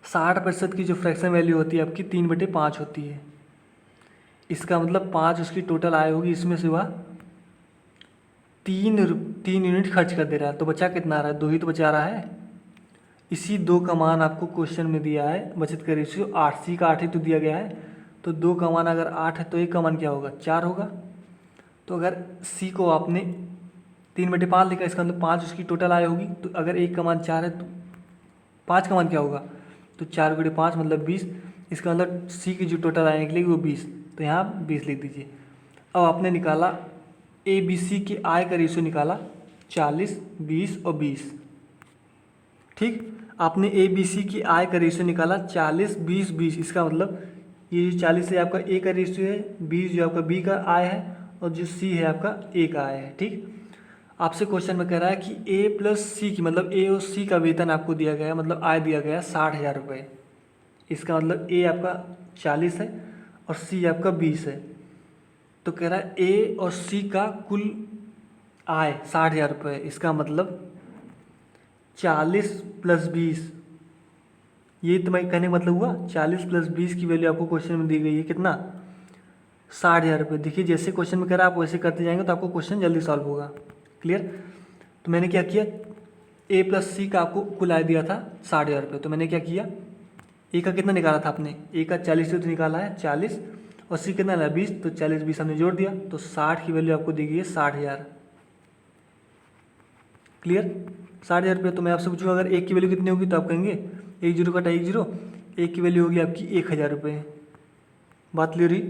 60% की जो फ्रैक्शन वैल्यू होती है आपकी 3/5 होती है। इसका मतलब 5 उसकी टोटल आय होगी, इसमें से वह 3 यूनिट खर्च कर दे रहा है। तो बचा कितना आ रहा है, 2 ही तो बचा रहा है। इसी 2 का मान आपको क्वेश्चन में दिया है, बचत का रेशियो 8, सी का 8 ही तो दिया गया है। तो 2 का मान अगर 8 है तो 1 का मान क्या होगा 4 होगा। तो अगर सी को आपने 3/5 लिखा, इसका मतलब 5 उसकी टोटल आय होगी। तो अगर 1 का मान 4 है तो 5 का मान क्या होगा, तो 4 × 5 मतलब 20। इसका मतलब सी की जो टोटल आय निकलेगी वो 20। तो यहाँ 20 लिख दीजिए। अब आपने निकाला ए बी सी की आय का रेशियो निकाला 40, 20 और 20। ठीक, आपने ए बी सी की आय का रेशियो निकाला 40, 20, 20। इसका मतलब ये जो 40 है आपका ए का रेशियो है, 20 जो आपका बी का आय है, और जो सी है आपका ए का आय है। ठीक, आपसे क्वेश्चन में कह रहा है कि ए प्लस सी की, मतलब ए और सी का वेतन आपको दिया गया है, मतलब आय दिया गया है 60,000 रुपये। इसका मतलब ए आपका 40 है और सी आपका 20 है। तो कह रहा है ए और सी का कुल आय 60,000 रुपये। इसका मतलब 40 + 20, ये तो मैं कहने का मतलब हुआ 40 + 20 की वैल्यू आपको क्वेश्चन में दी गई है कितना, 60,000 रुपये। देखिए जैसे क्वेश्चन में कह रहा है आप वैसे करते जाएंगे तो आपको क्वेश्चन जल्दी सॉल्व होगा। क्लियर? तो मैंने क्या किया, ए प्लस सी का आपको कुल आय दिया था 60,000 रुपये। तो मैंने क्या किया, ए का कितना निकाला था आपने, ए का 40 तो निकाला है 40, और सी कितना है 20। तो 40 20 हमने जोड़ दिया, तो 60 की वैल्यू आपको दी गई है 60,000। क्लियर। 60,000 रुपये। तो मैं आपसे पूछूँ अगर एक की वैल्यू कितनी होगी, तो आप कहेंगे 1 जीरो कटा 1 जीरो, एक की वैल्यू होगी आपकी 1,000 रुपये। बात क्लियर हुई।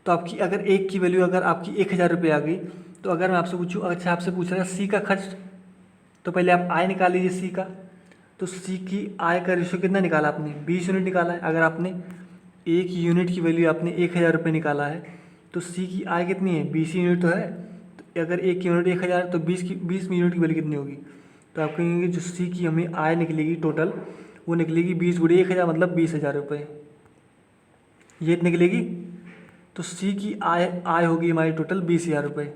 तो आपकी अगर एक की वैल्यू अगर आपकी 1,000 रुपये आ गई, तो अगर मैं आपसे पूछूँ, अच्छा आपसे पूछ रहा है सी का खर्च, तो पहले आप आय निकाल लीजिए सी का। तो सी की आय का रेशियो कितना निकाला आपने, 20 यूनिट निकाला है। अगर आपने एक यूनिट की वैल्यू आपने 1,000 रुपये निकाला है, तो सी की आय कितनी है, 20 यूनिट तो है। तो अगर एक यूनिट 1,000, तो 20 यूनिट की वैल्यू कितनी होगी, तो आप कहेंगे जो सी की हमें आय निकलेगी टोटल, वो निकलेगी 20 गुणे 1,000 मतलब 20,000 रुपये, ये निकलेगी। तो सी की आय होगी हमारी टोटल 20,000 रुपये।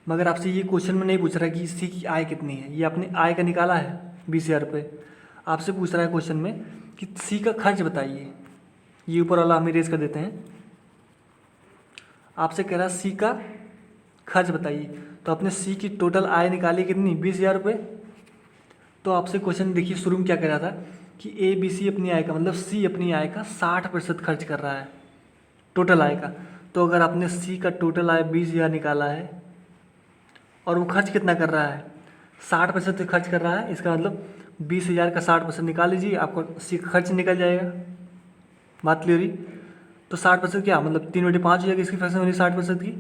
मगर आपसे ये क्वेश्चन में नहीं पूछ रहा है कि सी की आय कितनी है, ये आपने आय का निकाला है 20,000 रुपये। आपसे पूछ रहा है क्वेश्चन में कि सी का खर्च बताइए, ये ऊपर वाला हम इरेज कर देते हैं। आपसे कह रहा है सी का खर्च बताइए, तो आपने सी की टोटल आय निकाली कितनी, 20,000 रुपये। तो आपसे क्वेश्चन देखिए शुरू में क्या कह रहा था कि ए बी सी अपनी आय का मतलब सी अपनी आय का 60% खर्च कर रहा है टोटल आय का। तो अगर आपने सी का टोटल आय 20,000 निकाला है और वो खर्च कितना कर रहा है, 60% खर्च कर रहा है, इसका मतलब 20,000 का 60% निकाल लीजिए, आपको सी का खर्च निकल जाएगा। बात क्लियर हुई। तो 60% क्या मतलब 3/5 हो जाएगी इसकी फ्रैक्शन वैल्यू 60% की।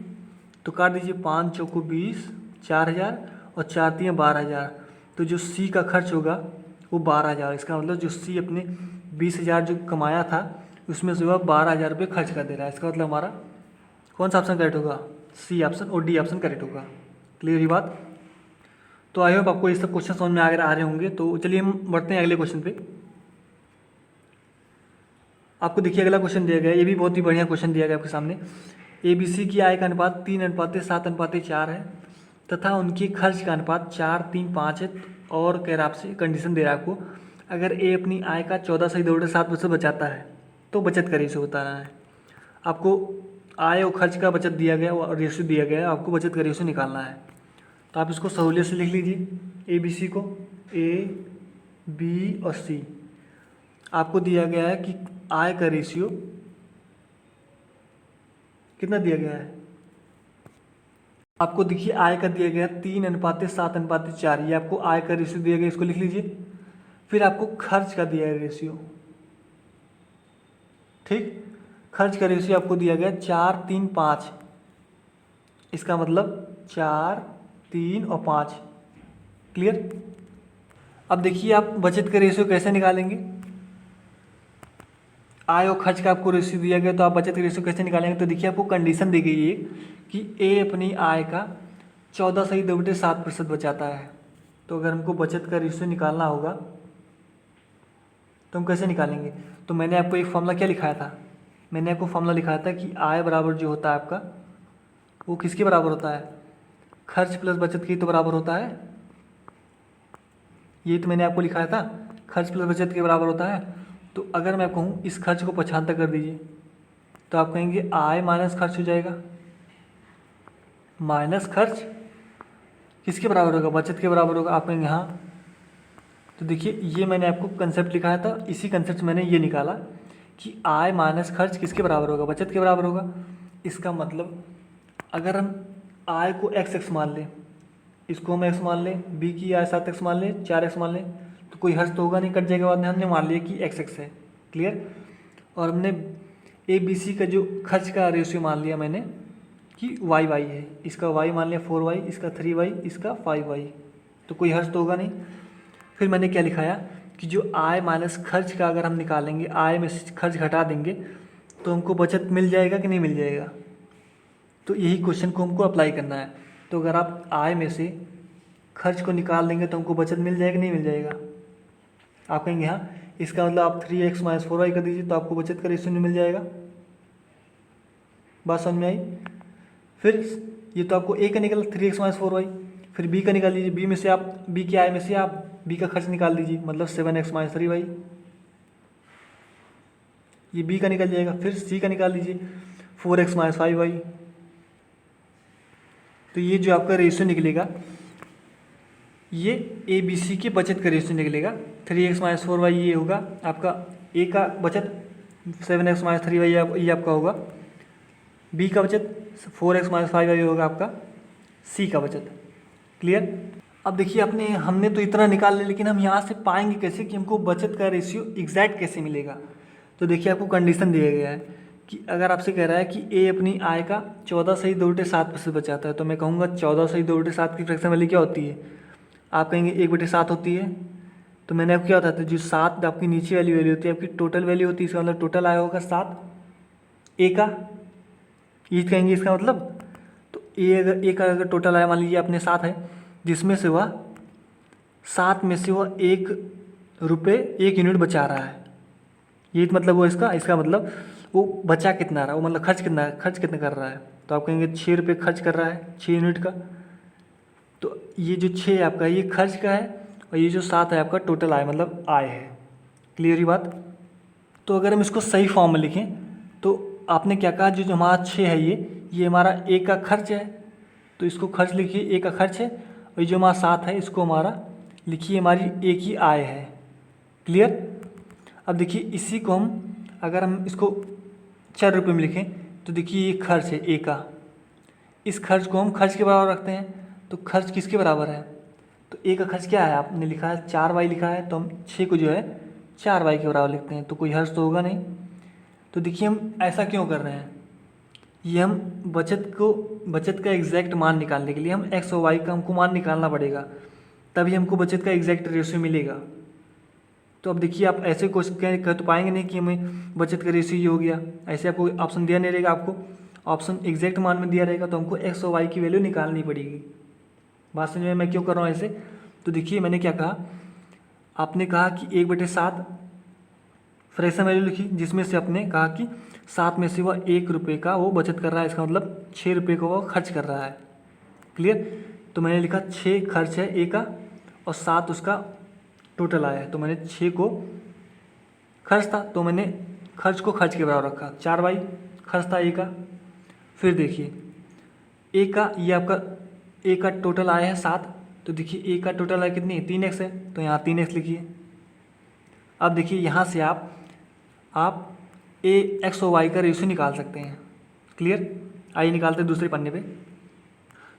तो काट दीजिए, 5 चौको 20, 4,000 और 4 3 12,000। तो जो सी का खर्च होगा वो 12,000। इसका मतलब जो सी अपने 20,000 जो कमाया था उसमें से वह 12,000 रुपये खर्च कर दे रहा है। इसका मतलब हमारा कौन सा ऑप्शन करेक्ट होगा, सी ऑप्शन और डी ऑप्शन करेक्ट होगा। क्लियर ही बात। तो आई होप आपको ये सब क्वेश्चन समझ में आ रहे होंगे। तो चलिए हम बढ़ते हैं अगले क्वेश्चन पे। आपको देखिए अगला क्वेश्चन दिया गया है, ये भी बहुत ही बढ़िया क्वेश्चन दिया गया आपके सामने। ए बी सी की आय का अनुपात 3:7:4 है तथा उनके खर्च का अनुपात 4:3:5 है। और कह रहा आपसे कंडीशन दे रहा है आपको, अगर ए अपनी आय का 14.7% बचाता है तो बचत का रेशियो बताना है। आपको आय और खर्च का बचत दिया गया और रेशियो दिया गया है, आपको बचत का रेशियो निकालना है। तो आप इसको सहूलियत से लिख लीजिए, ए बी सी को, ए बी और सी। आपको दिया गया है कि आय का रेशियो कितना दिया गया है, आपको देखिए आय का दिया गया 3:7:4। ये आपको आय का रेशियो दिया गया, इसको लिख लीजिए। फिर आपको खर्च का दिया है रेशियो, ठीक। खर्च का रेशियो आपको दिया गया 4:3:5। इसका मतलब 4, 3 और 5। क्लियर। अब देखिए आप बचत का रेशियो कैसे निकालेंगे, आय और खर्च का आपको रेशियो दिया गया, तो आप बचत का रेशियो कैसे निकालेंगे। तो देखिए आपको कंडीशन दी गई है कि ए अपनी आय का 14.7% बचाता है। तो अगर हमको बचत का रेशियो निकालना होगा तो हम कैसे निकालेंगे। तो मैंने आपको एक फॉर्मूला क्या लिखाया था, मैंने आपको फॉर्मूला लिखाया था कि आय बराबर जो होता है आपका वो किसके बराबर होता है, खर्च प्लस बचत के तो बराबर होता है। ये तो मैंने आपको लिखाया था, खर्च प्लस बचत के बराबर होता है। तो अगर मैं कहूँ इस खर्च को पक्षांतर कर दीजिए, तो आप कहेंगे आय माइनस खर्च हो जाएगा। माइनस खर्च किसके बराबर होगा, बचत के बराबर होगा। आप कहेंगे हाँ। तो देखिए ये मैंने आपको कंसेप्ट लिखाया था, इसी कंसेप्ट से मैंने ये निकाला कि आय माइनस खर्च किसके बराबर होगा, बचत के बराबर होगा। इसका मतलब अगर हम आय को x मान लें, इसको हम x मान लें, b की आय 7x मान लें, 4x मान लें, तो कोई हर्ष तो होगा नहीं, कट जाएगा। बाद में हमने मान लिया कि x है। क्लियर। और हमने ए बी सी का जो खर्च का रेशियो मान लिया मैंने कि y है, इसका y मान लिया 4y, इसका 3y, इसका 5y, तो कोई हर्ष तो होगा नहीं। फिर मैंने क्या लिखाया कि जो आय माइनस खर्च का अगर हम निकालेंगे, आय में से खर्च घटा देंगे तो हमको बचत मिल जाएगा कि नहीं मिल जाएगा। तो यही क्वेश्चन को हमको अप्लाई करना है। तो अगर आप आय में से खर्च को निकाल देंगे तो हमको बचत मिल जाएगा नहीं मिल जाएगा। आप कहेंगे हाँ, इसका मतलब आप 3x - 4y कर दीजिए तो आपको बचत का रेशियो नहीं मिल जाएगा। बात समझ में आई। फिर ये तो आपको a का निकला 3x - 4y। फिर b का निकाल लीजिए, b में से आप b की आय में से आप b का खर्च निकाल दीजिए, मतलब 7x - 3y, ये b का निकल जाएगा। फिर c का निकाल लीजिए 4x - 5y। तो ये जो आपका रेशियो निकलेगा ये ए बी सी के बचत का रेशियो निकलेगा। 3x - 4y ये होगा आपका ए का बचत, 7x - 3y ये आपका होगा बी का बचत, 4x - 5y होगा आपका सी का बचत। क्लियर। अब देखिए अपने हमने तो इतना निकाल लिया, लेकिन हम यहाँ से पाएंगे कैसे कि हमको बचत का रेशियो एग्जैक्ट कैसे मिलेगा। तो देखिए आपको कंडीशन दिया गया है कि अगर आपसे कह रहा है कि ए अपनी आय का 14.7% बचाता है, तो मैं कहूँगा 14.7 की फ्रैक्शन वैल्यू क्या होती है, आप कहेंगे 1/7 होती है। तो मैंने अब क्या बताया था, जो 7 आपकी नीचे वाली वैल्यू होती है आपकी टोटल वैल्यू होती है, इसका मतलब टोटल आया होगा 7 ए का, ये कहेंगे इसका मतलब। तो ए का अगर टोटल आया मान लीजिए अपने 7 है, जिसमें से वह 7 में से वह 1 यूनिट बचा रहा है, ये मतलब वो इसका मतलब वो बचा कितना रहा है, वो मतलब खर्च कितना कर रहा है। तो आप कहेंगे 6 रुपये खर्च कर रहा है 6 यूनिट का। तो ये जो 6 है आपका ये खर्च का है, और ये जो 7 है आपका टोटल आय मतलब आय है। क्लियर ये बात। तो अगर हम इसको सही फॉर्म में लिखें तो आपने क्या कहा, जो हमारा 6 है ये हमारा ए का खर्च है, तो इसको खर्च लिखिए, ए का खर्च है। और ये जो हमारा 7 है इसको हमारा लिखिए हमारी ए की आय है। क्लियर। अब देखिए इसी को अगर हम इसको 4 रुपये में लिखें तो देखिए ये खर्च है ए का, इस खर्च को हम खर्च के बराबर रखते हैं। तो खर्च किसके बराबर है, तो ए का खर्च क्या है, आपने लिखा है 4y लिखा है, तो हम 6 को जो है 4y के बराबर लिखते हैं, तो कोई हर्ष तो होगा नहीं। तो देखिए हम ऐसा क्यों कर रहे हैं, ये हम बचत का एग्जैक्ट मान निकालने के लिए हम x और y का हमको मान निकालना पड़ेगा, तभी हमको बचत का एग्जैक्ट रेशियो मिलेगा। तो अब देखिए आप ऐसे क्वेश्चन कह तो पाएंगे नहीं कि हमें बचत का रेशियो ये हो गया, ऐसे आपको ऑप्शन दिया नहीं रहेगा, आपको ऑप्शन एग्जैक्ट मान में दिया रहेगा, तो हमको x और y की वैल्यू निकालनी पड़ेगी। बात समझ में, मैं क्यों कर रहा हूँ ऐसे। तो देखिए मैंने क्या कहा, आपने कहा कि 1/7 फ्रैक्शन वैल्यू लिखी, जिसमें से आपने कहा कि 7 में से वह 1 रुपये का वो बचत कर रहा है, इसका मतलब 6 रुपये का वो खर्च कर रहा है। क्लियर। तो मैंने लिखा 6 खर्च है ए का और 7 उसका टोटल आया है, तो मैंने 6 को खर्च था तो मैंने खर्च को खर्च के बराबर रखा, 4y खर्च था ए का। फिर देखिए ए का ये आपका ए का टोटल आया है 7, तो देखिए ए का टोटल आया कितनी है 3x है, तो यहाँ 3x लिखिए। अब देखिए यहाँ से आप ए एक्स और वाई का रेशियो निकाल सकते हैं। क्लियर। आइए निकालते हैं दूसरे पन्ने पे।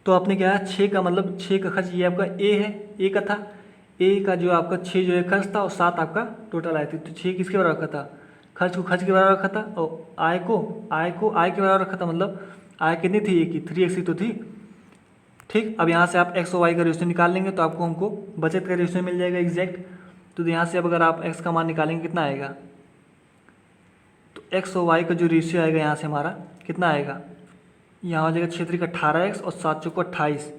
तो आपने क्या है 6 का मतलब 6 का खर्च ये आपका ए है, ए का था, ए का जो आपका 6 जो है खर्च था और 7 आपका टोटल आया थी। तो 6 किसके बराबर रखा था, खर्च को खर्च के बराबर रखा था, और आय को आय के बराबर रखा था, मतलब आय कितनी थी ए की 3x ही तो थी। ठीक। अब यहाँ से आप एक्स और वाई का रेशियो निकाल लेंगे तो आपको हमको बचत का रेशियो मिल जाएगा एग्जैक्ट। तो यहाँ से अब अगर आप x का मान निकालेंगे कितना आएगा, तो x और y का जो रेशियो आएगा यहाँ से हमारा कितना आएगा, यहाँ हो जाएगा 6 का 18x और 7 चौको 28,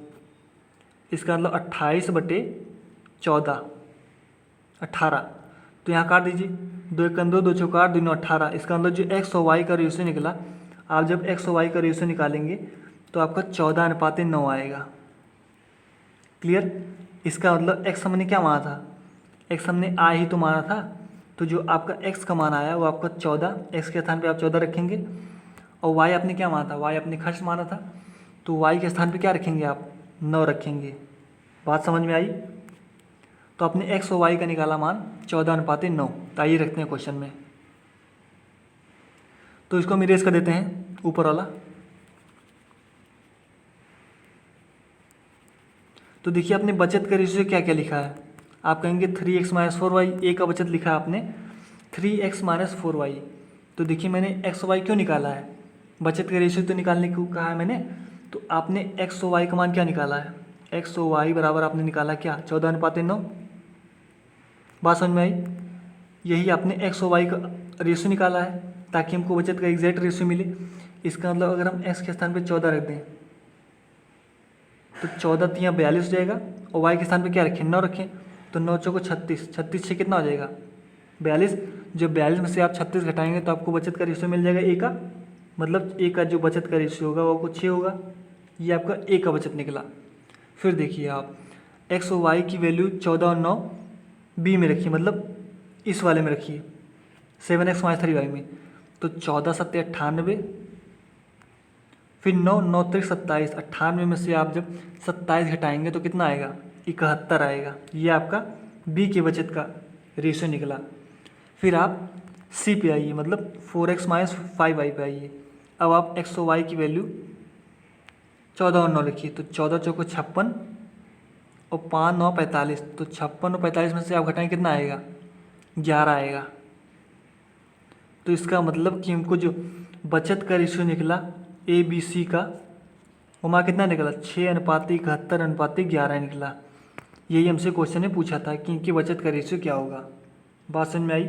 इसका मतलब 28/14 18। तो यहाँ काट दीजिए, 2 1 2 2 चौको 8 2 9 18, इसका मतलब जो x और y का रेशियो निकला, आप जब x और y का रेशियो निकालेंगे तो आपका 14:9 आएगा। क्लियर। इसका मतलब x हमने क्या माना था, x हमने आय ही तो माना था, तो जो आपका x का मान आया वो आपका 14, x के स्थान पे आप 14 रखेंगे, और y आपने क्या माना था, y आपने खर्च माना था, तो y के स्थान पे क्या रखेंगे आप 9 रखेंगे। बात समझ में आई। तो आपने x और y का निकाला मान 14:9। तो आइए रखते हैं क्वेश्चन में, तो इसको हम इरेज कर देते हैं ऊपर वाला। तो देखिए आपने बचत का रेशियो क्या क्या लिखा है, आप कहेंगे 3x - 4y, ए का बचत लिखा है आपने 3x - 4y। तो देखिए मैंने x और y क्यों निकाला है, बचत का रेशियो तो निकालने को कहा है मैंने, तो आपने x और y का मान क्या निकाला है, x और y बराबर आपने निकाला क्या 14:9। बात समझ में आई। यही आपने x और y का रेशियो निकाला है ताकि हमको बचत का एग्जैक्ट रेशियो मिले। इसका मतलब अगर हम x के स्थान पर 14 रख दें तो 14 तो यहाँ 42 हो जाएगा, और y के स्थान पे क्या रखें 9 रखें, तो 9 चौको 36, 36 से कितना हो जाएगा 42। जब 42 में से आप 36 घटाएंगे तो आपको बचत का रेशियो मिल जाएगा ए का, मतलब ए का जो बचत का रेशियो होगा वो आपको 6 होगा। ये आपका ए का बचत निकला। फिर देखिए आप x और y की वैल्यू 14 और 9 बी में रखिए, मतलब इस वाले में रखिए 7x - 3y में, तो 14 7 98, फिर 9 9 3 27, 98 में से आप जब 27 घटाएंगे तो कितना आएगा 71 आएगा। ये आपका बी के बचत का रेशियो निकला। फिर आप सी पे आइए, मतलब 4x - 5y पे आइए। अब आप x और y की वैल्यू 14 और 9 लिखिए, तो 14 चौको 56, और 5 9 45, तो 56 और 45 में से आप घटाएं कितना आएगा, 11 आएगा। तो इसका मतलब कि हमको जो बचत का रेशियो निकला ABC का, वो हमारा कितना निकला, 6:71:11 निकला। यही हमसे क्वेश्चन में पूछा था कि इनकी बचत का रेशियो क्या होगा। बात समझ में आई।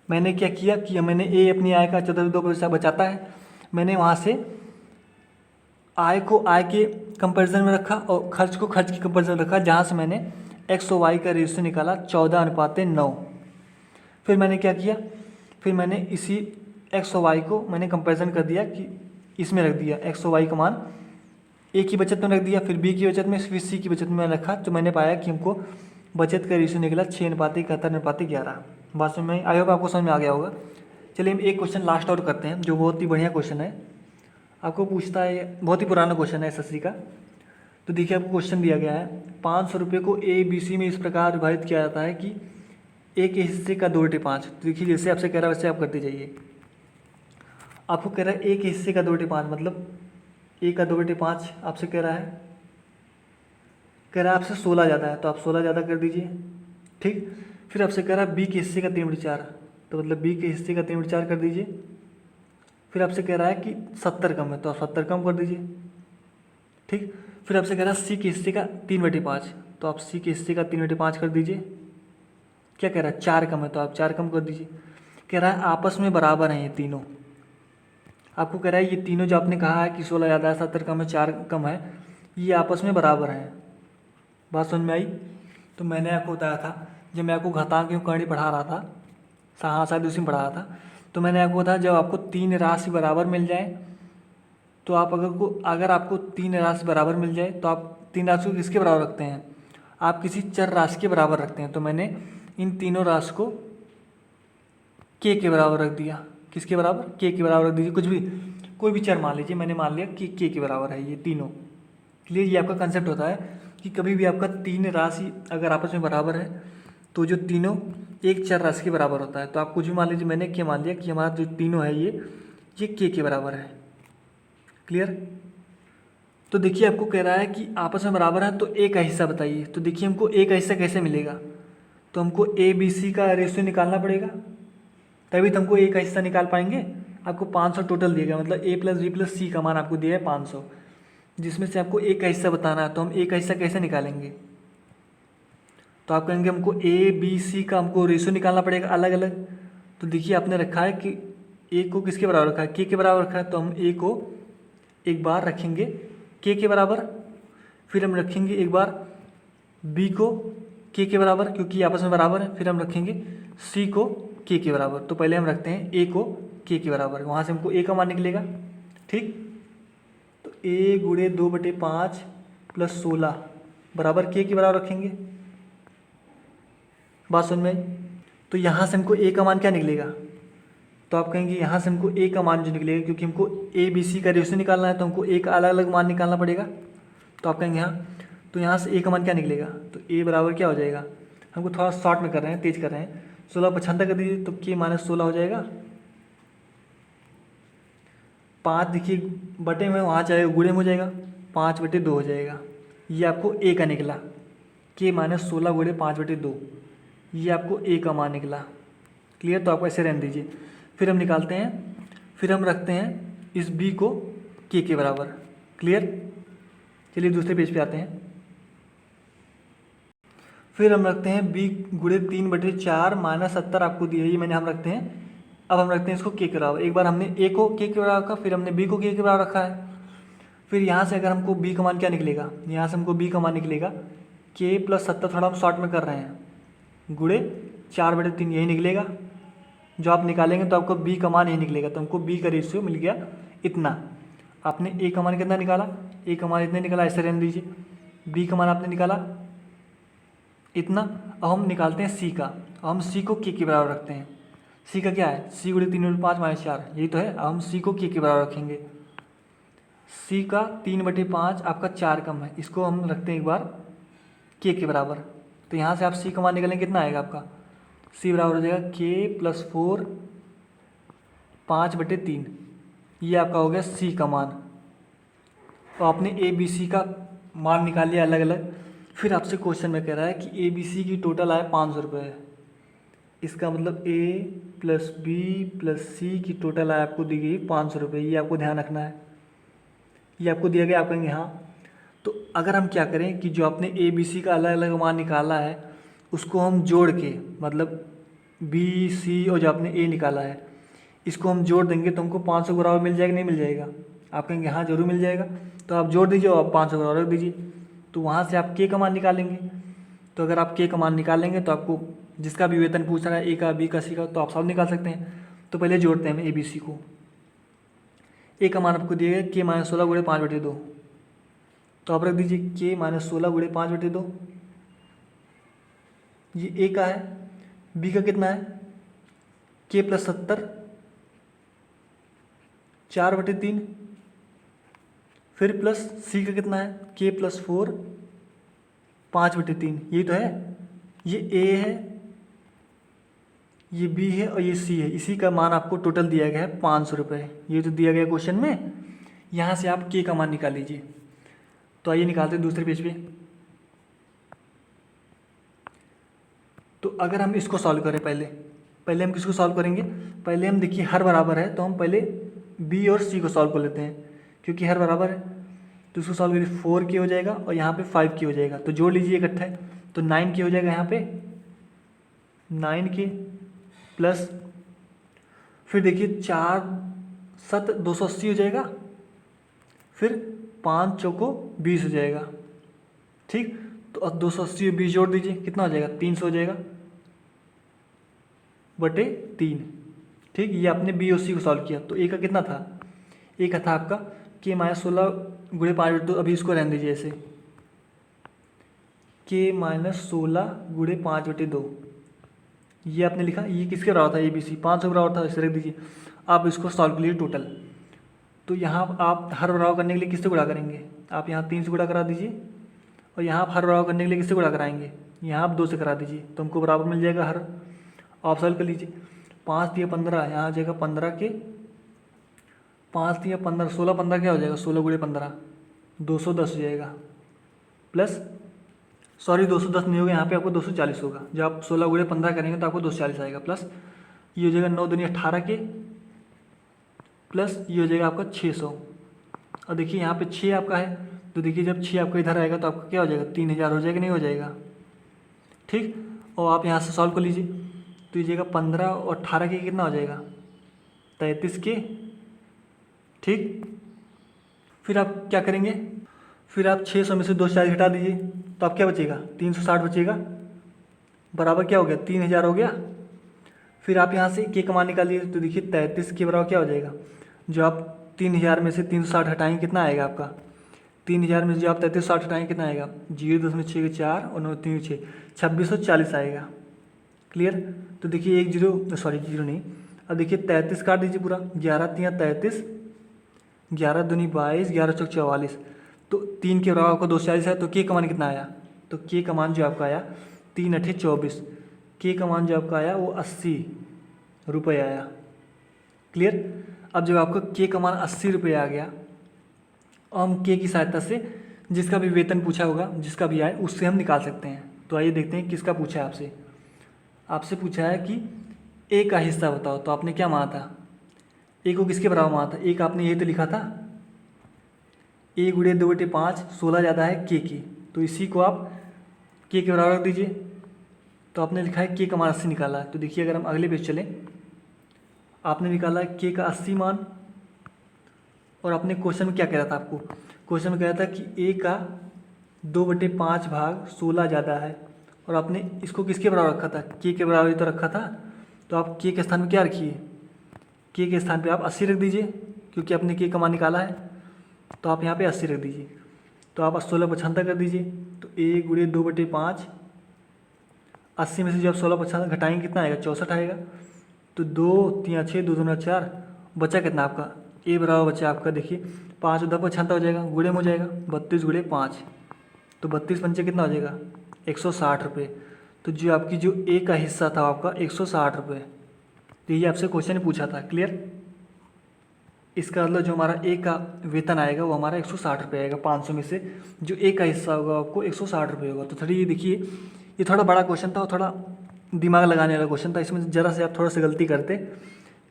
मैंने क्या किया कि मैंने ए अपनी आय का 14.2% बचाता है, मैंने वहाँ से आय को आय के कंपैरिजन में रखा और खर्च को खर्च के कंपैरिजन में रखा, जहाँ से मैंने एक्स और वाई का रेशियो निकाला 14:9। फिर मैंने क्या किया, फिर मैंने इसी एक्स और वाई को मैंने कंपैरिजन कर दिया कि इसमें रख दिया, एक्स और वाई का मान ए की बचत में रख दिया, फिर बी की बचत में, फिर सी की बचत में रखा, तो मैंने पाया कि हमको बचत का रेशियो निकला 6:71:11। बात समझ में आई होगा, आपको समझ में आ गया होगा। चलिए हम एक क्वेश्चन लास्ट और करते हैं जो बहुत ही बढ़िया क्वेश्चन है। आपको पूछता है, बहुत ही पुराना क्वेश्चन है एसएससी का। तो देखिए आपको क्वेश्चन दिया गया है, 500 रुपये को ABC में इस प्रकार विभाजित किया जाता है कि ए के हिस्से का 2/5। तो देखिए जैसे आपसे कह रहा है वैसे आप करते जाइए। आपको कह रहा है ए के हिस्से का 2/5, मतलब ए का 2/5 आपसे कह रहा है, कह रहा है आपसे 16 ज़्यादा है, तो आप 16 ज़्यादा कर दीजिए, ठीक। फिर आपसे कह रहा है बी के हिस्से का 3/4, तो मतलब बी के हिस्से का 3/4 कर दीजिए। फिर आपसे कह रहा है कि 70 कम है, तो आप 70 कम कर दीजिए, ठीक। फिर आपसे कह रहा है सी के हिस्से का 3/5, तो आप सी के हिस्से का 3/5 कर दीजिए। क्या कह रहा है, 4 कम है, तो आप 4 कम कर दीजिए। कह रहा है आपस में बराबर हैं ये तीनों। आपको कह रहा है ये तीनों जो आपने कहा है कि 16 ज़्यादा है, 70 कम है, 4 कम है, ये आपस में बराबर हैं। बात समझ में आई। तो मैंने आपको बताया था, जब मैं आपको घातांक एवं कर्ण पढ़ा रहा था, हाँ शायद उसी में पढ़ा रहा था, तो मैंने आपको बताया जब आपको 3 राशि बराबर मिल जाए, तो आप अगर आपको 3 राशि बराबर मिल जाए, तो आप 3 राशि को किसके बराबर रखते हैं, आप किसी चर राशि के बराबर रखते हैं। तो मैंने इन तीनों राशि को के बराबर रख दिया। किसके बराबर, के बराबर रख दीजिए। कुछ भी, कोई भी चर मान लीजिए, मैंने मान लिया कि के बराबर है ये तीनों। क्लियर, ये आपका कंसेप्ट होता है कि कभी भी आपका 3 राशि अगर आपस में बराबर है, तो जो तीनों एक चर राशि के बराबर होता है। तो आप कुछ भी मान लीजिए, मैंने क्या मान लिया कि हमारा जो तीनों है ये के बराबर है। क्लियर। तो देखिए आपको कह रहा है कि आपस में बराबर है, तो ए का हिस्सा बताइए। तो देखिए हमको ए का हिस्सा कैसे मिलेगा, तो हमको ABC का रेशियो निकालना पड़ेगा, तभी तो हमको ए का हिस्सा निकाल पाएंगे। आपको 500 टोटल दिया गया, मतलब A + B + C का मान आपको दिया है 500, जिसमें से आपको ए का हिस्सा बताना है। तो हम ए का हिस्सा कैसे निकालेंगे, तो आप कहेंगे हमको ABC का हमको रेशियो निकालना पड़ेगा अलग अलग। तो देखिए आपने रखा है कि ए को किसके बराबर रखा है, के बराबर रखा है, तो हम ए को एक बार रखेंगे के बराबर, फिर हम रखेंगे एक बार बी को के बराबर, क्योंकि आपस में बराबर है। फिर हम रखेंगे सी को के बराबर। तो पहले हम रखते हैं ए को के बराबर, वहाँ से हमको ए का मान निकलेगा, ठीक। तो a × 2/5 + 16 बराबर के बराबर रखेंगे। बात समझ में आई। तो यहाँ से हमको ए का मान क्या निकलेगा, तो आप कहेंगे यहाँ से हमको ए का मान जो निकलेगा, क्योंकि हमको ABC का रेशियो निकालना है, तो हमको ए का अलग अलग मान निकालना पड़ेगा। तो आप कहेंगे हाँ, तो यहाँ से ए का मान क्या निकलेगा, तो ए बराबर क्या हो जाएगा, हमको थोड़ा शॉर्ट में कर रहे हैं, तेज कर रहे हैं, 16/75 कर दीजिए, तो के - 16 हो जाएगा। 5 देखिए बटे में वहाँ जाएगा, गुणे में हो जाएगा, 5/2 हो जाएगा। ये आपको ए का निकला, के - 16 × 5/2, ये आपको ए का मान निकला। क्लियर। तो आप ऐसे रहने दीजिए। फिर हम निकालते हैं, फिर हम रखते हैं इस बी को के बराबर। क्लियर। चलिए दूसरे पेज पे आते हैं। फिर हम रखते हैं b × 3/4 - 70 आपको दी है, ये मैंने हम रखते हैं। अब हम रखते हैं इसको के बराबर। एक बार हमने ए को के बराबर रखा, फिर हमने बी को के बराबर रखा है। फिर यहाँ से अगर हमको बी का मान क्या निकलेगा, यहाँ से हमको बी का मान निकलेगा के + 70, थोड़ा हम शॉर्ट में कर रहे हैं, गुणे 4/3 यही निकलेगा। जो आप निकालेंगे तो आपको बी का मान यही निकलेगा। तो हमको बी का रेशियो मिल गया इतना। आपने ए का मान कितना निकाला, ए का मान इतने निकाला, ऐसे रहने दीजिए। बी का मान आपने निकाला इतना। अब हम निकालते हैं सी का। अब हम सी को के बराबर रखते हैं। सी का क्या है, सी × 3/5 - 4, यही तो है। अब हम सी को के बराबर रखेंगे। सी का 3/5 आपका 4 कम है, इसको हम रखते हैं एक बार के बराबर। तो यहाँ से आप सी का मान निकालेंगे, कितना आएगा आपका, सी बराबर हो जाएगा के + 4 5/3। ये आपका हो गया सी का मान। तो आपने ABC का मान निकालिए अलग अलग। फिर आपसे क्वेश्चन में कह रहा है कि ए बी सी की टोटल आए 500 रुपये। इसका मतलब ए प्लस बी प्लस सी की टोटल आय आपको दी गई 500 रुपये। ये आपको ध्यान रखना है, ये आपको दिया गया, आप कहेंगे हाँ। तो अगर हम क्या करें कि जो आपने ए बी सी का अलग अलग मान निकाला है उसको हम जोड़ के, मतलब बी सी और जो आपने ए निकाला है इसको हम जोड़ देंगे तो हमको 500 के बराबर मिल जाएगा, नहीं मिल जाएगा? आप कहेंगे हाँ जरूर मिल जाएगा। तो आप जोड़ दीजिए और 500 के बराबर रख दीजिए, तो वहाँ से आप के का मान निकालेंगे। तो अगर आप के का मान निकालेंगे तो आपको जिसका भी वेतन पूछ रहा है, ए का, बी का, सी का, तो आप सब निकाल सकते हैं। तो पहले जोड़ते हैं हम ए बी सी को। ए का मान आपको दिया गया के माइनस 16 गुणे 5/2, तो आप रख दीजिए के माइनस 16 गुणे 5/2। ये ए का है। बी का कितना है? के प्लस 70 4/3। फिर प्लस सी का कितना है? के प्लस 4 5/3। यही तो है। ये ए है, ये बी है और ये सी है। इसी का मान आपको टोटल दिया गया है 500 रुपये। ये तो दिया गया क्वेश्चन में। यहाँ से आप के का मान निकाल लीजिए। तो आइए निकालते हैं दूसरे पेज पे। तो अगर हम इसको सॉल्व करें, पहले हम किसको सॉल्व करेंगे? पहले हम देखिए हर बराबर है तो हम पहले बी और सी को सॉल्व कर लेते हैं, क्योंकि हर बराबर है। तो इसको सॉल्व करिए, 4 के हो जाएगा और यहाँ पे 5 के हो जाएगा। तो जोड़ लीजिए इकट्ठा है, तो 9 के हो जाएगा यहाँ पे, 9 के प्लस, फिर देखिए 4 7 280 हो जाएगा, फिर 5 चौको 20 हो जाएगा। ठीक, तो अब 280 और 20 जोड़ दीजिए, कितना हो जाएगा? 300 हो जाएगा बटे 3। ठीक, ये आपने बी और सी को सॉल्व किया। तो ए का कितना था? ए का था आपका के माइनस 16 गुणे 5/2। अभी इसको रहने दीजिए ऐसे, के माइनस 16 गुणे 5/2। ये आपने लिखा, ये किसके बराबर था? ए बी सी 500 बराबर था, इसे रख दीजिए। आप इसको सॉल्व कर लीजिए टोटल। तो यहाँ आप हर बराबर करने के लिए किससे गुणा करेंगे? आप यहाँ 3 से गुणा करा दीजिए, और यहाँ आप हर बराबर करने के लिए किससे गुणा कराएंगे? यहाँ आप 2 से करा दीजिए, तो हमको बराबर मिल जाएगा हर। आप सॉल्व कर लीजिए। 5 दिया 15, यहाँ आ जाएगा 15 के 5 दिया 15, 16 15 क्या हो जाएगा? 16 गुणे 15 210 हो जाएगा, प्लस सॉरी 210 नहीं होगा, यहाँ पे आपको 240 होगा। जब आप 16 गुणे 15 करेंगे तो आपको 240 आएगा, प्लस ये हो जाएगा 9 दूनी 18 के, प्लस ये हो जाएगा आपका 600। और देखिए यहाँ पे 6 आपका है, तो देखिए जब 6 आपका इधर आएगा तो आपका क्या हो जाएगा? 3000 हो जाएगा, नहीं हो जाएगा? ठीक, और आप यहाँ से सॉल्व कर लीजिए। तो ये जाएगा 15 और 18 के कितना हो जाएगा? 33 के। ठीक, फिर आप क्या करेंगे? फिर आप 600 में से 240 घटा दीजिए, तो आप क्या बचेगा? 360 बचेगा, बराबर क्या हो गया? 3000 हो गया। फिर आप यहाँ से के का मान निकालिए, तो देखिए 33 के बराबर क्या हो जाएगा? जो आप 3000 में से 360 हटाएंगे कितना आएगा आपका? 3000 में से जो आप 3360 हटाएंगे कितना आएगा? 0.6 4 और 9 3 6 2640 आएगा। क्लियर? तो देखिए 1 0 सॉरी 0 नहीं, अब देखिए 33 काट दीजिए पूरा, 11 3 33, 11 दूनी 22, 11 चौक 44। तो 3 के बराबर आपका 240 है, तो के का मान कितना आया? तो के का मान जो आपका आया 3 8 24, के का मान जो आपका आया वो 80 रुपये आया। क्लियर? अब जब आपका के का मान 80 रुपये आ गया, हम के की सहायता से जिसका भी वेतन पूछा होगा, जिसका भी आए, उससे हम निकाल सकते हैं। तो आइए देखते हैं किसका पूछा है आपसे। आपसे पूछा है कि ए का हिस्सा बताओ, तो आपने क्या माना था? ए को किसके बराबर माना था? ए का आपने ये तो लिखा था, ए गुणे 2/5, 16 ज़्यादा है के की, तो इसी को आप के बराबर रख दीजिए। तो आपने लिखा है के का मान 80 निकाला है। तो देखिए अगर हम अगले पेज चलें, आपने निकाला है के का 80 मान, और आपने क्वेश्चन में क्या कह रहा था आपको? क्वेश्चन में कह रहा था कि ए का 2/5 भाग 16 ज़्यादा है, और आपने इसको किसके बराबर रखा था? के बराबर ही तो रखा था। तो आप के स्थान पे क्या रखिए? के स्थान पे आप 80 रख दीजिए, क्योंकि आपने के का मान निकाला है। तो आप यहाँ पे 80 रख दीजिए। तो आप 16 75 कर दीजिए। तो ए गुणे 2/5, 80 में से जब 16 75 घटाएंगे कितना आएगा? 64 आएगा। तो 2 3 6 2 2 4, बचा कितना आपका? ए बराबर बचा आपका, देखिए 5 10 75 हो जाएगा, गुणे में हो जाएगा 32 गुणे 5, तो 32 पंचे कितना हो जाएगा? 160 रुपये। तो जो आपकी जो ए का हिस्सा था आपका 160 रुपये। तो ये आपसे क्वेश्चन पूछा था। क्लियर? इसका मतलब जो हमारा ए का वेतन आएगा वो हमारा 160 रुपये आएगा 500 में से। जो ए का हिस्सा होगा आपको 160 रुपये होगा। तो थोड़ी ये देखिए, ये थोड़ा बड़ा क्वेश्चन था और थोड़ा दिमाग लगाने वाला क्वेश्चन था। इसमें ज़रा से आप थोड़ा सा गलती करते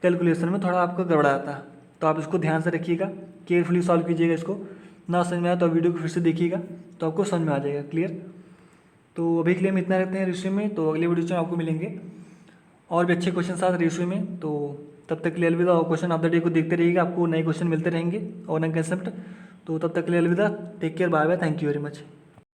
कैलकुलेशन में, थोड़ा आपको गड़बड़ाता। तो आप इसको ध्यान से रखिएगा, केयरफुली सॉल्व कीजिएगा। इसको ना समझ में आया तो वीडियो को फिर से देखिएगा, तो आपको समझ में आ जाएगा क्लियर। तो अभी के लिए हम इतना रहते हैं रेशियो में। तो अगले वीडियो में आपको मिलेंगे और भी अच्छे क्वेश्चन साथ रेशियो में। तो तब तक के लिए अलविदा। और क्वेश्चन ऑफ द डे को देखते रहिएगा, आपको नए क्वेश्चन मिलते रहेंगे और नए कंसेप्ट। तो तब तक के लिए अलविदा, take care, bye bye, thank you very much.